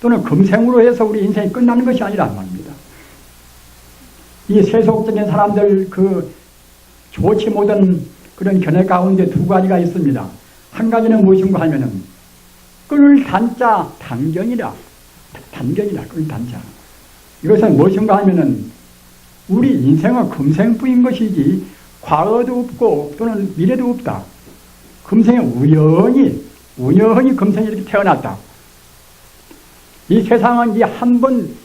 또는 금생으로 해서 우리 인생이 끝나는 것이 아니란 말입니다. 이 세속적인 사람들 좋지 못한 그런 견해 가운데 두 가지가 있습니다. 한 가지는 무엇인가 하면은 끈을 단자 단견이라 끈 단자. 이것은 무엇인가 하면은 우리 인생은 금생뿐인 것이지 과거도 없고 또는 미래도 없다. 금생에 우연히 금생에 이렇게 태어났다. 이 세상은 이제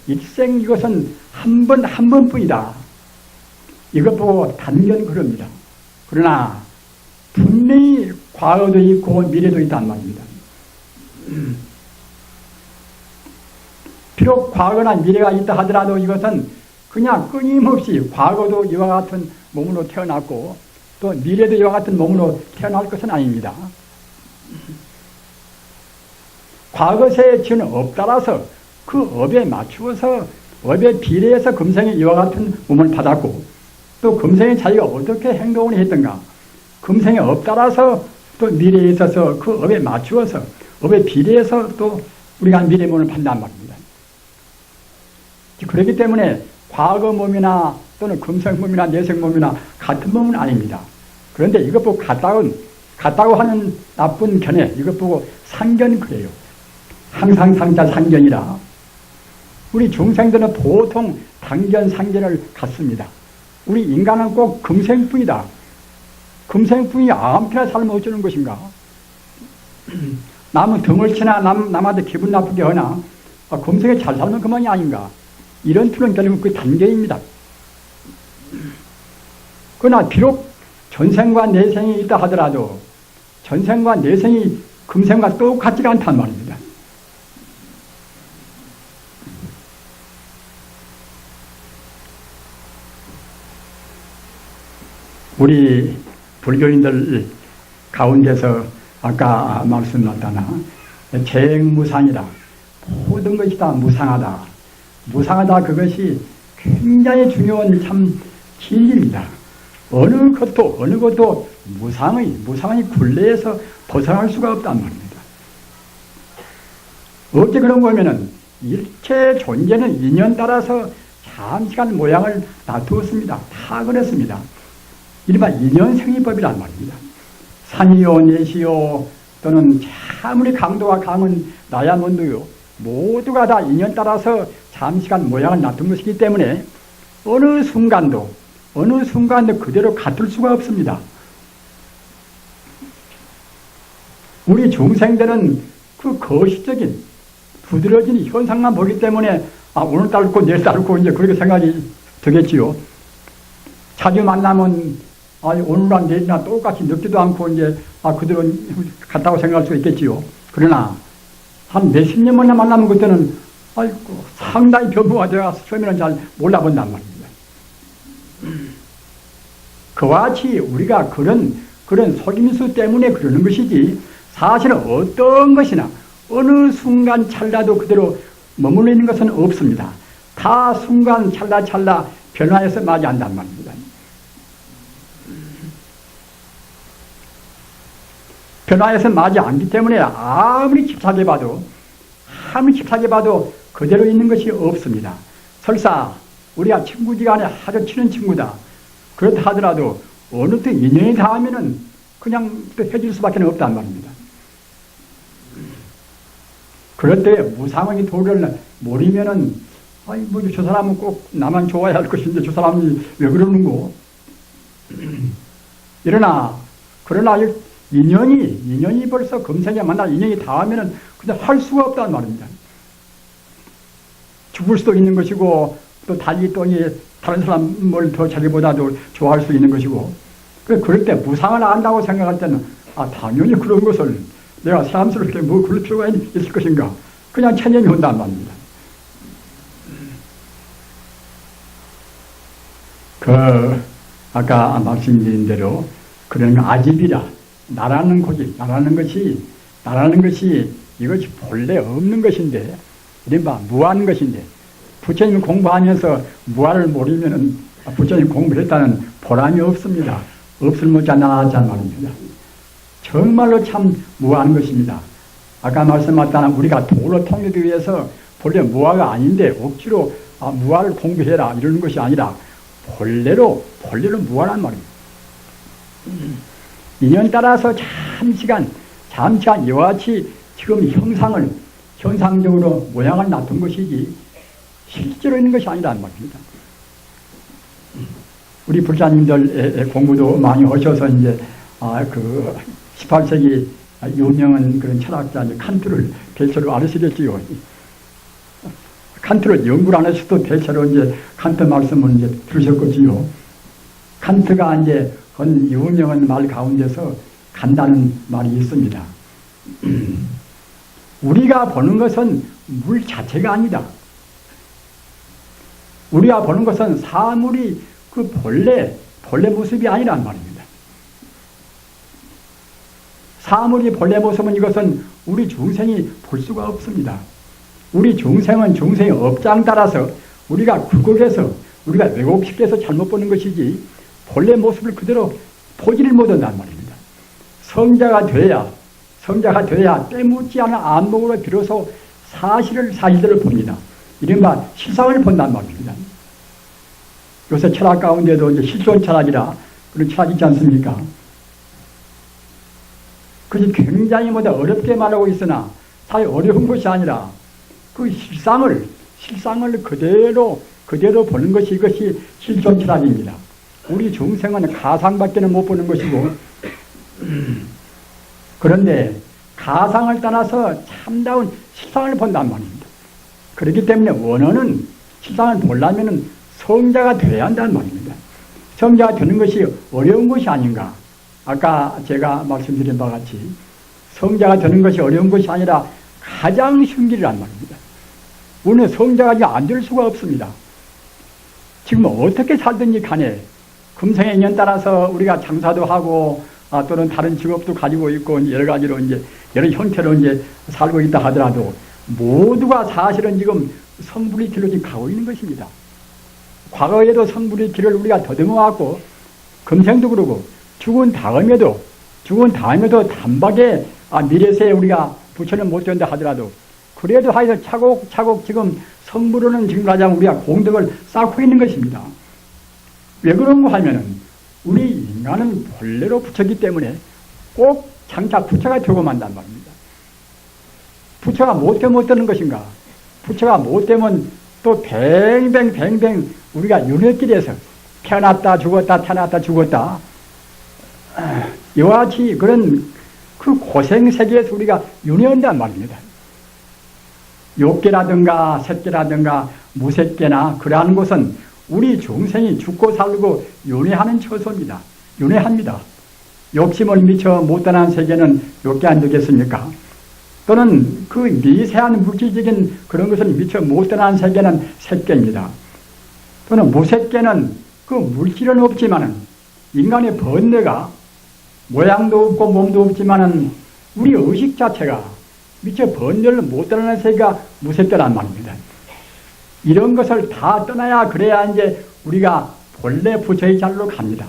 일생 이것은 한 번뿐이다. 이것 보고 단견 그럽니다. 그러나 분명히 과거도 있고 미래도 있단 말입니다. 비록 과거나 미래가 있다 하더라도 이것은 그냥 끊임없이 과거도 이와 같은 몸으로 태어났고 또 미래도 이와 같은 몸으로 태어날 것은 아닙니다. 과거세에 지은 업 따라서 그 업에 맞추어서 업에 비례해서 금생에 이와 같은 몸을 받았고, 또 금생에 자기가 어떻게 행동을 했던가, 금생의 업 따라서 또 미래에 있어서 그 업에 맞추어서 업에 비례해서 또 우리가 미래 몸을 받는단 말입니다. 그렇기 때문에 과거 몸이나 또는 금생 몸이나 내생 몸이나 같은 몸은 아닙니다. 그런데 이것 보고 같다고 하는 나쁜 견해, 이것 보고 상견 그래요. 항상 상자 상견이라. 우리 중생들은 보통 당견 상견을 갖습니다. 우리 인간은 꼭 금생뿐이다. 금생뿐이 아무렇게나 살면 어쩌는 것인가? 남은 등을 치나 남한테 기분 나쁘게 하나 금생에 잘 살면 그만이 아닌가? 이런 틀은 결국 그 단계입니다. 그러나 비록 전생과 내생이 있다 하더라도 전생과 내생이 금생과 똑같지가 않단 말입니다. 우리 불교인들 가운데서 아까 말씀하셨다나 재행무상이다. 모든 것이 다 무상하다. 무상하다 그것이 굉장히 중요한 참 진리입니다. 어느 것도 무상의 굴레에서 벗어날 수가 없단 말입니다. 어째 그런 거면은 일체 존재는 인연 따라서 잠시간 모양을 놔두었습니다. 다 그랬습니다. 이른바 인연생이법이란 말입니다. 산이요, 내시요, 또는 아무리 강도가 강한 다이아몬드요, 모두가 다 인연 따라서 잠시간 모양을 놔둔 것이기 때문에 어느 순간도 그대로 같을 수가 없습니다. 우리 중생들은 그 거시적인 부드러진 현상만 보기 때문에 오늘 따르고 내일 따르고 이제 그렇게 생각이 되겠지요. 자주 만나면 오늘이나 내일이나 똑같이 늦지도 않고 이제 그대로 같다고 생각할 수 있겠지요. 그러나 한 몇십 년 만에 만나면 그때는 상당히 변부가 되어서 처음에는 잘 몰라본단 말입니다. 그와 같이 우리가 그런 속임수 때문에 그러는 것이지 사실은 어떤 것이나 어느 순간 찰나도 그대로 머물러 있는 것은 없습니다. 다 순간 찰나 변화해서 맞이한단 말입니다. 변화해서 맞이 않기 때문에 아무리 집착해 봐도 그대로 있는 것이 없습니다. 설사 우리가 친구지간에 아주 친한 친구다. 그렇다 하더라도 어느 때 인연이 닿으면은 그냥 또 해줄 수밖에 없단 말입니다. 그럴 때 무상의 도를 모르면은 저 사람은 꼭 나만 좋아해야 할 것인데 저 사람이 왜 그러는고. 그러나 인연이 벌써 금생에 만나 인연이 닿으면은 그냥 할 수가 없단 말입니다. 죽을 수도 있는 것이고 또 달리 또 다른 사람을 더 자기보다도 좋아할 수 있는 것이고 그럴 때 무상을 안다고 생각할 때는 당연히 그런 것을 내가 사람스럽게 그럴 필요가 있을 것인가 그냥 체념이 온단 말입니다. 아까 말씀드린 대로 그런 아집이라 나라는 것이 이것이 본래 없는 것인데 이른바 무한 것인데 부처님 공부하면서 무한을 모르면은 부처님 공부를 했다는 보람이 없습니다. 없을 못자나자 말입니다. 정말로 참 무한 것입니다. 아까 말씀하셨다는 우리가 도로 통일하기 위해서 본래 무아가 아닌데 억지로 무아를 공부해라 이러는 것이 아니라 본래로 무아란 말입니다. 인연 따라서 잠시간 이와 같이 지금 형상적으로 모양을 놔둔 것이지 실제로 있는 것이 아니란 말입니다. 우리 불자님들 공부도 많이 하셔서 이제 18세기 유명한 그런 철학자 칸트를 대체로 알으시겠지요. 칸트를 연구를 안 하셔도 대체로 이제 칸트 말씀을 이제 들으셨겠지요. 칸트가 이제 한 유명한 말 가운데서 간다는 말이 있습니다. 우리가 보는 것은 물 자체가 아니다. 우리가 보는 것은 사물이 그 본래 모습이 아니란 말입니다. 사물이 본래 모습은 이것은 우리 중생이 볼 수가 없습니다. 우리 중생은 중생의 업장 따라서 우리가 굴곡해서 우리가 왜곡시켜서 잘못 보는 것이지 본래 모습을 그대로 보지를 못한단 말입니다. 성자가 돼야 때묻지 않은 안목으로 비로소 사실대로 봅니다. 이른바 실상을 본단 말입니다. 요새 철학 가운데도 이제 실존 철학이라 그런 철학이 있지 않습니까? 그것이 굉장히 어렵게 말하고 있으나 사실 어려운 것이 아니라 그 실상을 그대로 보는 것이 이것이 실존 철학입니다. 우리 중생은 가상밖에는 못 보는 것이고 그런데 가상을 떠나서 참다운 실상을 본단 말입니다. 그렇기 때문에 원어는 실상을 보려면 성자가 되어야 한다는 말입니다. 성자가 되는 것이 어려운 것이 아닌가. 아까 제가 말씀드린 바와 같이 성자가 되는 것이 어려운 것이 아니라 가장 쉬운 길이란 말입니다. 오늘 성자가 안 될 수가 없습니다. 지금 어떻게 살든지 간에 금생의 인연 따라서 우리가 장사도 하고 또는 다른 직업도 가지고 있고 여러 가지로 이제 여러 형태로 이제 살고 있다 하더라도 모두가 사실은 지금 선불의 길로 지금 가고 있는 것입니다. 과거에도 선불의 길을 우리가 더듬어 왔고 금생도 그러고 죽은 다음에도 단박에 미래세에 우리가 부처는 못 된다 하더라도 그래도 하여서 차곡차곡 지금 선불로는 지금 말하자면 우리가 공덕을 쌓고 있는 것입니다. 왜 그런가 하면은 우리 인간은 본래로 부처이기 때문에 꼭 장차 부처가 되고 만단 말입니다. 부처가 못 되면 어떠는 것인가? 부처가 못 되면 또 뱅뱅 우리가 윤회길에서 태어났다 죽었다 이와 같이 그런 그 고생세계에서 우리가 윤회한단 말입니다. 욕계라든가 색계라든가 무색계나 그러한 것은 우리 중생이 죽고 살고 윤회하는 처소입니다. 윤회합니다. 욕심을 미쳐 못다한 세계는 욕계 안 되겠습니까? 또는 그 미세한 물질적인 그런 것을 미쳐 못다한 세계는 색계입니다. 또는 무색계는 그 물질은 없지만은 인간의 번뇌가 모양도 없고 몸도 없지만은 우리 의식 자체가 미처 번뇌를 못 떠나는 세계가 무색계란 말입니다. 이런 것을 다 떠나야 그래야 이제 우리가 본래 부처의 자리로 갑니다.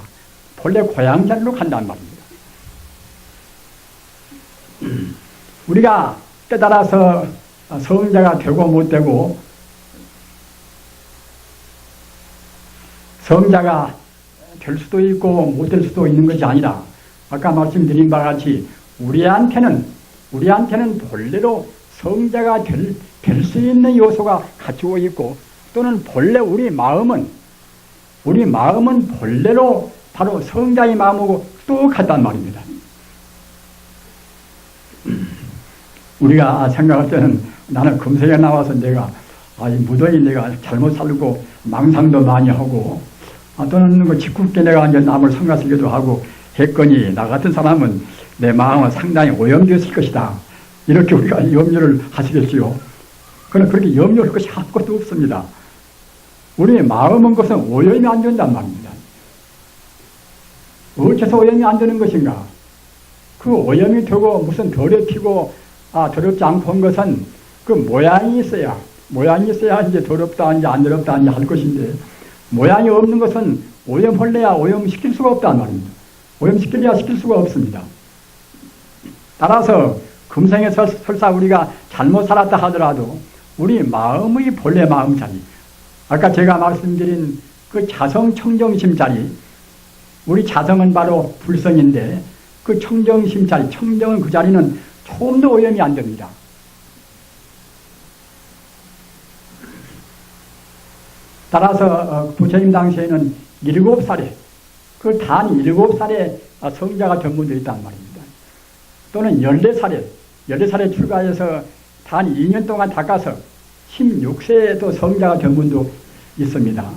본래 고향 자리로 간단 말입니다. 우리가 깨달아서 성자가 되고 못 되고 성자가 될 수도 있고 못 될 수도 있는 것이 아니라 아까 말씀드린 바와 같이 우리한테는 본래로 성자가 될 수 있는 요소가 갖추고 있고 또는 본래 우리 마음은 본래로 바로 성자의 마음하고 똑같단 말입니다. 우리가 생각할 때는 나는 금세에 나와서 내가 무더기 내가 잘못 살고 망상도 많이 하고 또는 그 짓궂게 내가 이제 남을 성가시기도 하고 했거니 나 같은 사람은 내 마음은 상당히 오염되었을 것이다. 이렇게 우리가 염려를 하시겠지요. 그러나 그렇게 염려할 것이 아무것도 없습니다. 우리의 마음은 것은 오염이 안 된단 말입니다. 어째서 오염이 안 되는 것인가? 그 오염이 되고 무슨 더럽히고 더럽지 않고 한 것은 그 모양이 있어야 이제 더럽다 이제 안 더럽다 이제 할 것인데 모양이 없는 것은 오염을 내야 오염시킬 수가 없단 말입니다. 오염시키려야 시킬 수가 없습니다. 따라서 금생에 설사 우리가 잘못 살았다 하더라도 우리 마음의 본래 마음 자리, 아까 제가 말씀드린 그 자성 청정심 자리, 우리 자성은 바로 불성인데 그 청정심 자리, 청정은 그 자리는 조금도 오염이 안 됩니다. 따라서 부처님 당시에는 7살에 그 단 7살에 성자가 된 분도 있단 말입니다. 또는 14살에 출가해서 단 2년 동안 닦아서 16세에 또 성자가 된 분도 있습니다.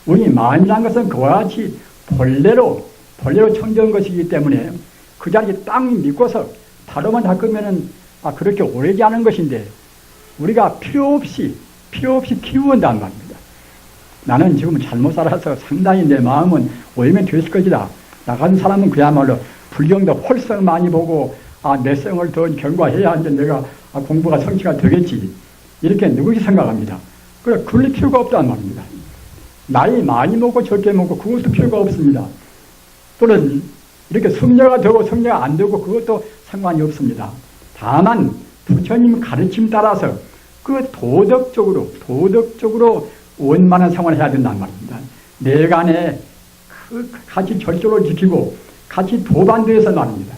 우리 마음이라는 것은 그와 같이 본래로 청정한 것이기 때문에 그 자리에 딱 믿고서 바로만 닦으면은 그렇게 오래지 않은 것인데 우리가 필요 없이 키운단 말입니다. 나는 지금 잘못 살아서 상당히 내 마음은 오염이 됐을 것이다. 나 같은 사람은 그야말로 불경도 홀성 많이 보고 내 성을 더 경과해야 이제 내가 공부가 성취가 되겠지. 이렇게 누구시 생각합니다. 그래 그럴 필요가 없단 말입니다. 나이 많이 먹고 적게 먹고 그것도 필요가 없습니다. 또는 이렇게 성녀가 되고 성녀가 안 되고 그것도 상관이 없습니다. 다만 부처님 가르침 따라서 그 도덕적으로 원만한 생활을 해야 된단 말입니다. 내간에 같이 절조를 지키고 같이 도반도해서 말입니다.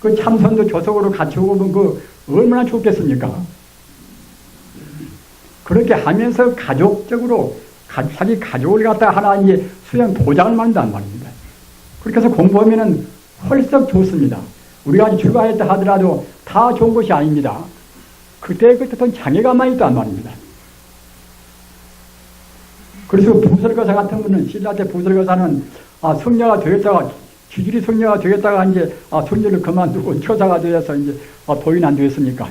그 참선도 조석으로 같이 오면 그 얼마나 좋겠습니까? 그렇게 하면서 가족적으로 자기 가족을 갖다가 하나 이제 수행 도장을 만든단 말입니다. 그렇게 해서 공부하면은 훨씬 좋습니다. 우리가 출가했다 하더라도 다 좋은 것이 아닙니다. 그때부터는 장애가 많이 있단 말입니다. 그래서 부설거사 같은 분은 신라때 부설거사는 성녀가 되겠다가 기질이 성녀가 되겠다가 이제 성녀를 그만두고 처자가 되어서 이제 도인 안 되었습니까?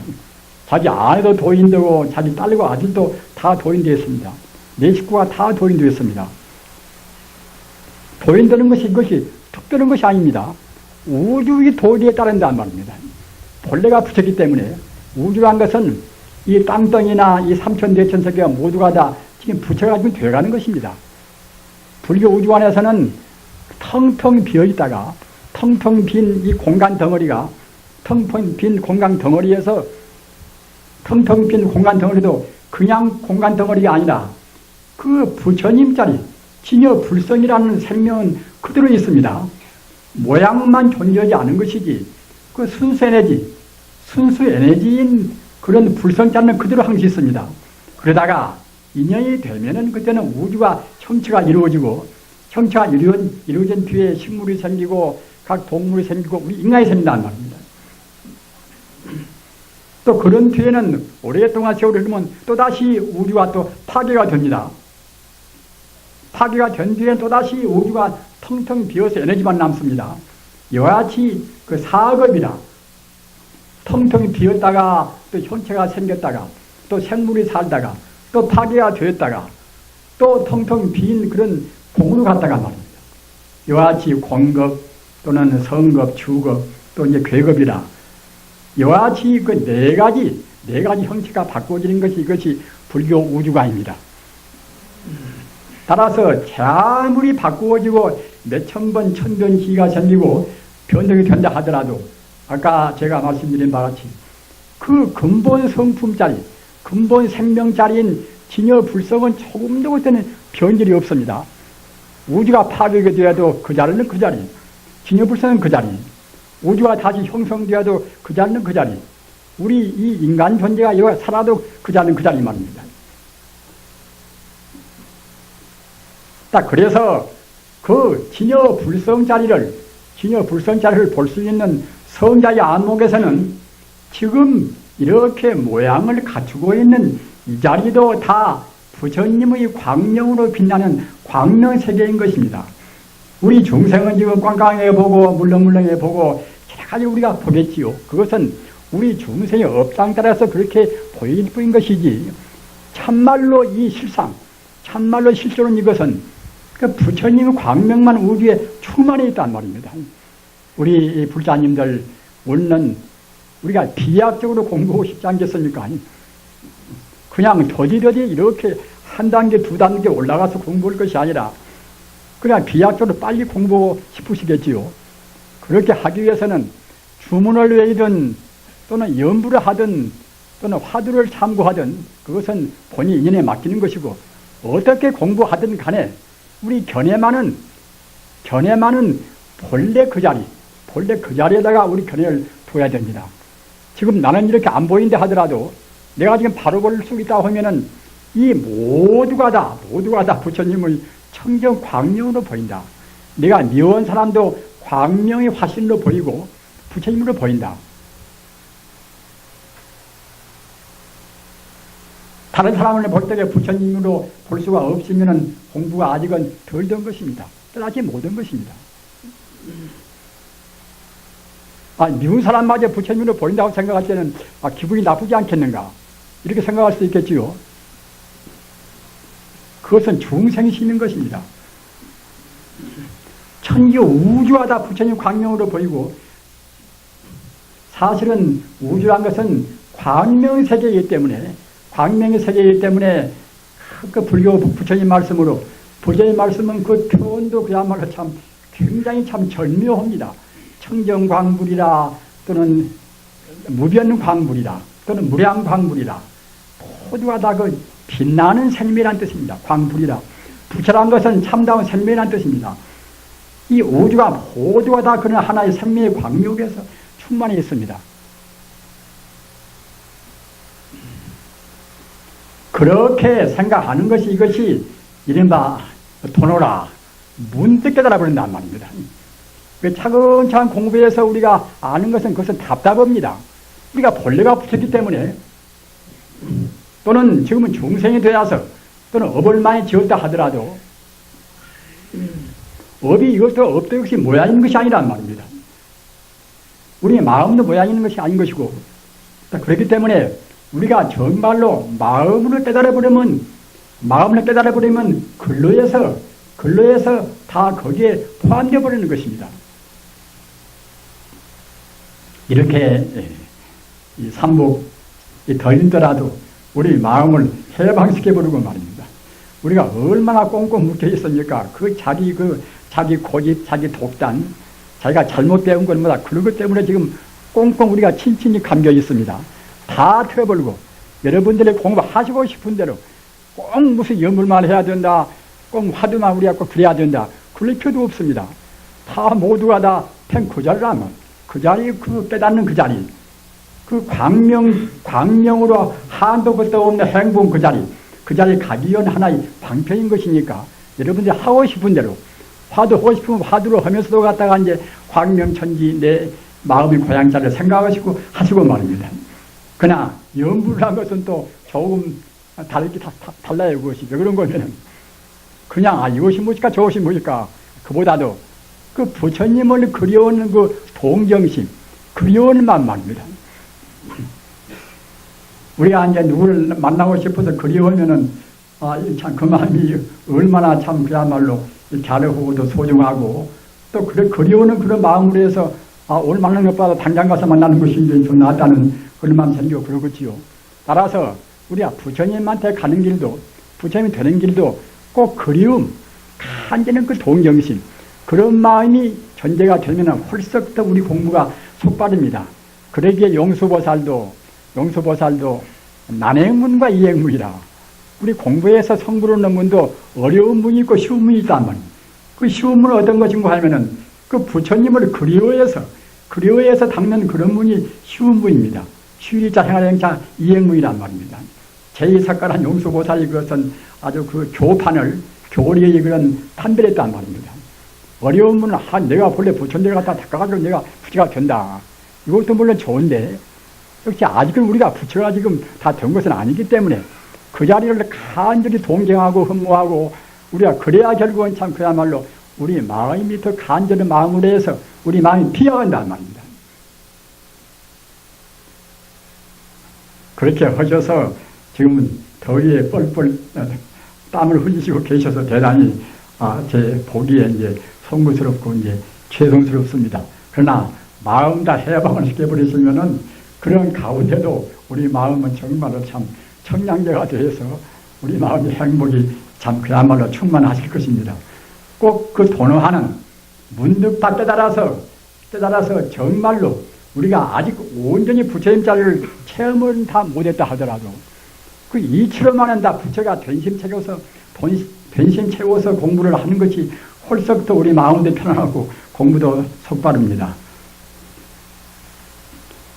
자기 아내도 도인되고 자기 딸과 아들도 다 도인되었습니다. 내 식구가 다 도인되었습니다. 보인다는 것이 이것이 특별한 것이 아닙니다. 우주의 도리에 따른단 말입니다. 본래가 부처기 때문에 우주란 것은 이 땅덩이나 이 삼천대천세계가 모두가 다 지금 부처가 지금 되어가는 것입니다. 불교 우주 안에서는 텅텅 비어 있다가 텅텅 빈 이 공간 덩어리가 텅텅 빈 공간 덩어리에서 텅텅 빈 공간 덩어리도 그냥 공간 덩어리가 아니라 그 부처님 자리 진여 불성이라는 생명은 그대로 있습니다. 모양만 존재하지 않은 것이지 그 순수 에너지인 그런 불성자는 그대로 항시 있습니다. 그러다가 인연이 되면은 그때는 우주가 형체가 이루어지고 형체가 이루어진 뒤에 식물이 생기고 각 동물이 생기고 우리 인간이 생긴다는 말입니다. 또 그런 뒤에는 오랫동안 세월이 흐르면 또다시 우주가 또 파괴가 됩니다. 파괴가 된 뒤에는 또다시 우주가 텅텅 비어서 에너지만 남습니다. 이와 같이 그 사겁이라 텅텅 비었다가 또 현체가 생겼다가 또 생물이 살다가 또 파괴가 되었다가 또 텅텅 빈 그런 공으로 갔다가 말입니다. 이와 같이 공급 또는 성급, 주급 또 이제 괴급이라 이와 같이 그 네 가지 형체가 바꿔지는 것이 이것이 불교 우주관입니다. 따라서 아무리 바꾸어지고 몇천 번, 천변 시가 생기고 변덕이 된다 하더라도 아까 제가 말씀드린 바와 같이 그 근본 성품짜리, 근본 생명짜리인 진여 불성은 조금도 그때는 변질이 없습니다. 우주가 파괴가 되어도 그 자리는 그 자리, 진여 불성은 그 자리, 우주가 다시 형성되어도 그 자리는 그 자리, 우리 이 인간 존재가 여기 살아도 그 자리는 그 자리 말입니다. 딱 그래서 그 진여 불성 자리를 볼 수 있는 성자의 안목에서는 지금 이렇게 모양을 갖추고 있는 이 자리도 다 부처님의 광명으로 빛나는 광명세계인 것입니다. 우리 중생은 지금 꽝꽝해 보고 물렁물렁해 보고 여러 가지 우리가 보겠지요. 그것은 우리 중생의 업장 따라서 그렇게 보일 뿐인 것이지 참말로 이 실상, 참말로 실제로는 이것은 그 부처님의 광명만 우주에 충만해 있단 말입니다. 우리 불자님들 우리는 우리가 비약적으로 공부하고 싶지 않겠습니까? 그냥 더디더디 이렇게 한 단계 두 단계 올라가서 공부할 것이 아니라 그냥 비약적으로 빨리 공부하고 싶으시겠지요. 그렇게 하기 위해서는 주문을 외이든 또는 연부를 하든 또는 화두를 참고하든 그것은 본인 인연에 맡기는 것이고 어떻게 공부하든 간에 우리 견해만은 본래 그 자리에다가 우리 견해를 둬야 됩니다. 지금 나는 이렇게 안 보이는데 하더라도 내가 지금 바로 볼 수 있다고 하면은 이 모두가 다 부처님의 청정 광명으로 보인다. 내가 미워한 사람도 광명의 화신으로 보이고 부처님으로 보인다. 다른 사람을 볼 때 부처님으로 볼 수가 없으면 공부가 아직은 덜 된 것입니다. 아직 못된 것입니다. 미운 사람마저 부처님으로 보인다고 생각할 때는 기분이 나쁘지 않겠는가 이렇게 생각할 수 있겠지요. 그것은 중생심인 것입니다. 천지 우주가 다 부처님 광명으로 보이고 사실은 우주란 것은 광명 세계이기 때문에 그 불교 부처님 말씀으로 부처님 말씀은 그 표현도 그야말로 참 굉장히 참 절묘합니다. 청정광불이라 또는 무변광불이라 또는 무량광불이라 모두가 다 그 빛나는 생명이라는 뜻입니다. 광불이라 부처란 것은 참다운 생명이라는 뜻입니다. 이 우주가 모두가 다 그런 하나의 생명의 광명에서 충만히 있습니다. 그렇게 생각하는 것이 이것이 이른바 도노라 문득 깨달아버린단 말입니다. 차근차근 공부해서 우리가 아는 것은 그것은 답답합니다. 우리가 본래가 붙였기 때문에 또는 지금은 중생이 되어서 또는 업을 많이 지었다 하더라도 업이 이것도 업도 역시 모양인 것이 아니란 말입니다. 우리의 마음도 모양인 것이 아닌 것이고 그렇기 때문에 우리가 정말로 마음을 깨달아버리면 근로에서 다 거기에 포함되어 버리는 것입니다. 이렇게 이 삼복이 더 힘들어도 우리 마음을 해방시켜버리고 말입니다. 우리가 얼마나 꽁꽁 묶여 있습니까? 그 자기 고집, 자기 독단, 자기가 잘못 배운 것보다 그런 것 때문에 지금 꽁꽁 우리가 친친히 감겨 있습니다. 다 틀어버리고 여러분들이 공부하시고 싶은 대로 꼭 무슨 연물만 해야 된다, 꼭 화두만 우리가 꼭 그래야 된다, 그럴 필요도 없습니다. 다 모두가 다 그 자리라면 그 자리, 그 깨닫는 그 자리, 그 광명으로 한도 끝도 없는 행복 그 자리 가기 위한 하나의 방편인 것이니까 여러분들이 하고 싶은 대로 화두하고 싶으면 화두로 하면서도 갖다가 이제 광명천지 내 마음의 고향자를 생각하시고 하시고 말입니다. 그러나 연불한 것은 또 조금 달라요. 그것이 왜 그런 거면은 그냥 이것이 무엇일까 저것이 무엇일까 그보다도 그 부처님을 그리워하는 그 동정심 그리워하는 마음 말입니다. 우리가 이제 누구를 만나고 싶어서 그리워하면은 참 그 마음이 얼마나 참 그야말로 자르고도 소중하고 또 그리워하는 그런 마음으로 해서 오늘 만나는 것보다 당장 가서 만나는 것이 좀 낫다는 그런 마음 생기고 그러겠지요. 따라서 우리가 부처님한테 가는 길도 부처님이 되는 길도 꼭 그리움, 간절한 그 동정심 그런 마음이 전제가 되면 홀썩 더 우리 공부가 속바릅니다. 그러기에 용수보살도 난행문과 이행문이라 우리 공부에서 성부를 넣는 문도 어려운 문이 있고 쉬운 문이 있단 말이에요. 그 쉬운 문은 어떤 것인가 하면은 그 부처님을 그리워해서 닦는 그런 문이 쉬운 문입니다. 쉬리자 행하행자 이행문이란 말입니다. 제2석가란 용수보살이 그것은 아주 그 교리의 그런 판별했단 말입니다. 어려운 문은 내가 본래 부처님을 갖다 닦아가지고 내가 부처가 된다. 이것도 물론 좋은데 역시 아직은 우리가 부처가 지금 다 된 것은 아니기 때문에 그 자리를 간절히 동경하고 흠모하고 우리가 그래야 결국은 참 그야말로 우리 마음이 더 간절한 마음으로 해서 우리 마음이 피어간단 말입니다. 그렇게 하셔서 지금은 더위에 뻘뻘 땀을 흘리시고 계셔서 대단히 제 보기에 이제 송구스럽고 이제 죄송스럽습니다. 그러나 마음 다 해방을 시켜버리시면은 그런 가운데도 우리 마음은 정말로 참 청량제가 되어서 우리 마음의 행복이 참 그야말로 충만하실 것입니다. 꼭 그 도노하는 문득 다 깨달아서 정말로 우리가 아직 온전히 부처님 자리를 체험은 다 못했다 하더라도 그 이치로만은 다 부처가 변심 채워서 공부를 하는 것이 홀썩 더 우리 마음도 편안하고 공부도 속바릅니다.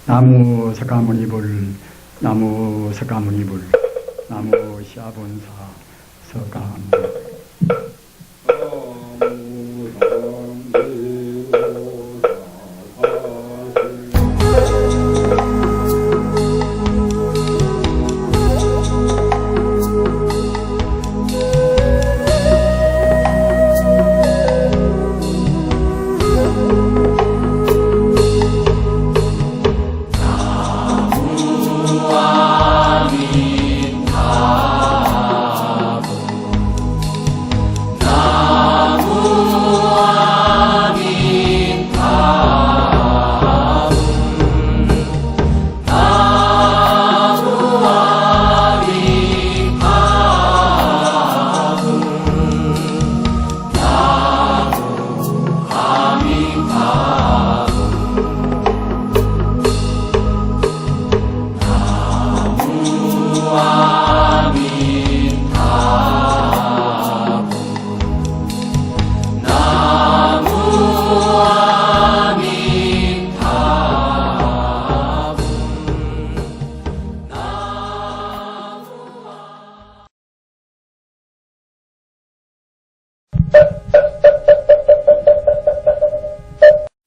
나무 석가모니불 나무 석가모니불 나무 시아본사 석가모니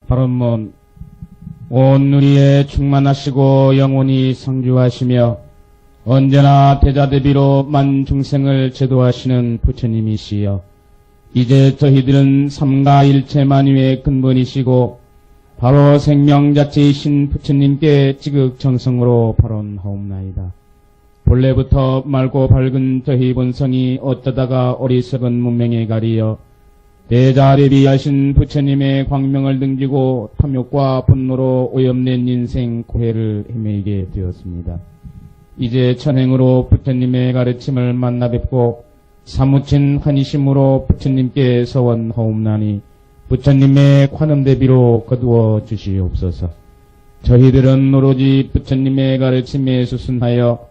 바람문 온 누리에 충만하시고 영원히 상주하시며 언제나 대자대비로 만 중생을 제도하시는 부처님이시여 이제 저희들은 삼가 일체 만유의 근본이시고 바로 생명자체이신 부처님께 지극정성으로 발언하옵나이다. 본래부터 맑고 밝은 저희 본성이 어쩌다가 어리석은 문명에 가리어 대자대비하신 부처님의 광명을 등지고 탐욕과 분노로 오염된 인생 고해를 헤매게 되었습니다. 이제 천행으로 부처님의 가르침을 만나 뵙고 사무친 환희심으로 부처님께 서원하옵나니 부처님의 관음대비로 거두어 주시옵소서. 저희들은 오로지 부처님의 가르침에 수순하여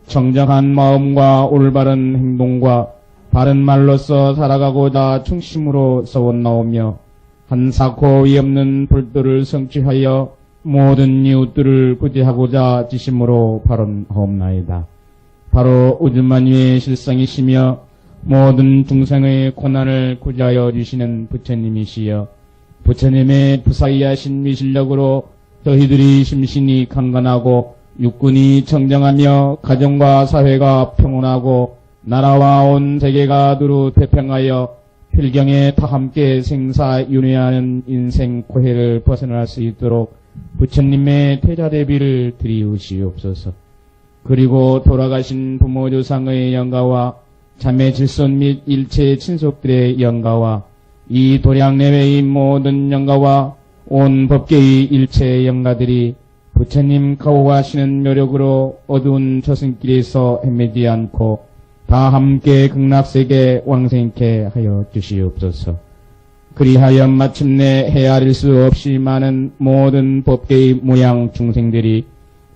정정한 마음과 올바른 행동과 바른 말로서 살아가고자 충심으로 서원나오며 한사코 위없는 불도를 성취하여 모든 이웃들을 구제하고자 지심으로 발언하옵나이다. 바로 우주만유의 실상이시며 모든 중생의 고난을 구제하여 주시는 부처님이시여 부처님의 부사이하신 미실력으로 저희들이 심신이 강건하고 육군이 청정하며 가정과 사회가 평온하고 나라와 온 세계가 두루 태평하여 필경에 다 함께 생사윤회하는 인생 고해를 벗어날 수 있도록 부처님의 태자대비를 드리우시옵소서. 그리고 돌아가신 부모 조상의 영가와 자매 질손 및 일체 친속들의 영가와 이 도량 내외의 모든 영가와 온 법계의 일체 영가들이 부처님 가오하시는 묘력으로 어두운 저승길에서 헤매지 않고 다 함께 극락세계 왕생케 하여 주시옵소서. 그리하여 마침내 헤아릴 수 없이 많은 모든 법계의 무양 중생들이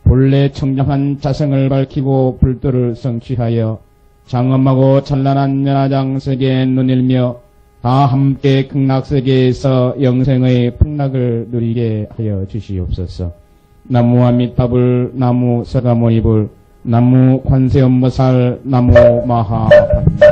본래 청정한 자성을 밝히고 불도를 성취하여 장엄하고 찬란한 연화장 세계에 눈일며 다 함께 극락세계에서 영생의 풍락을 누리게 하여 주시옵소서. 나무 아미타불, 나무 서가모니불, 나무 관세음보살, 나무 마하판나.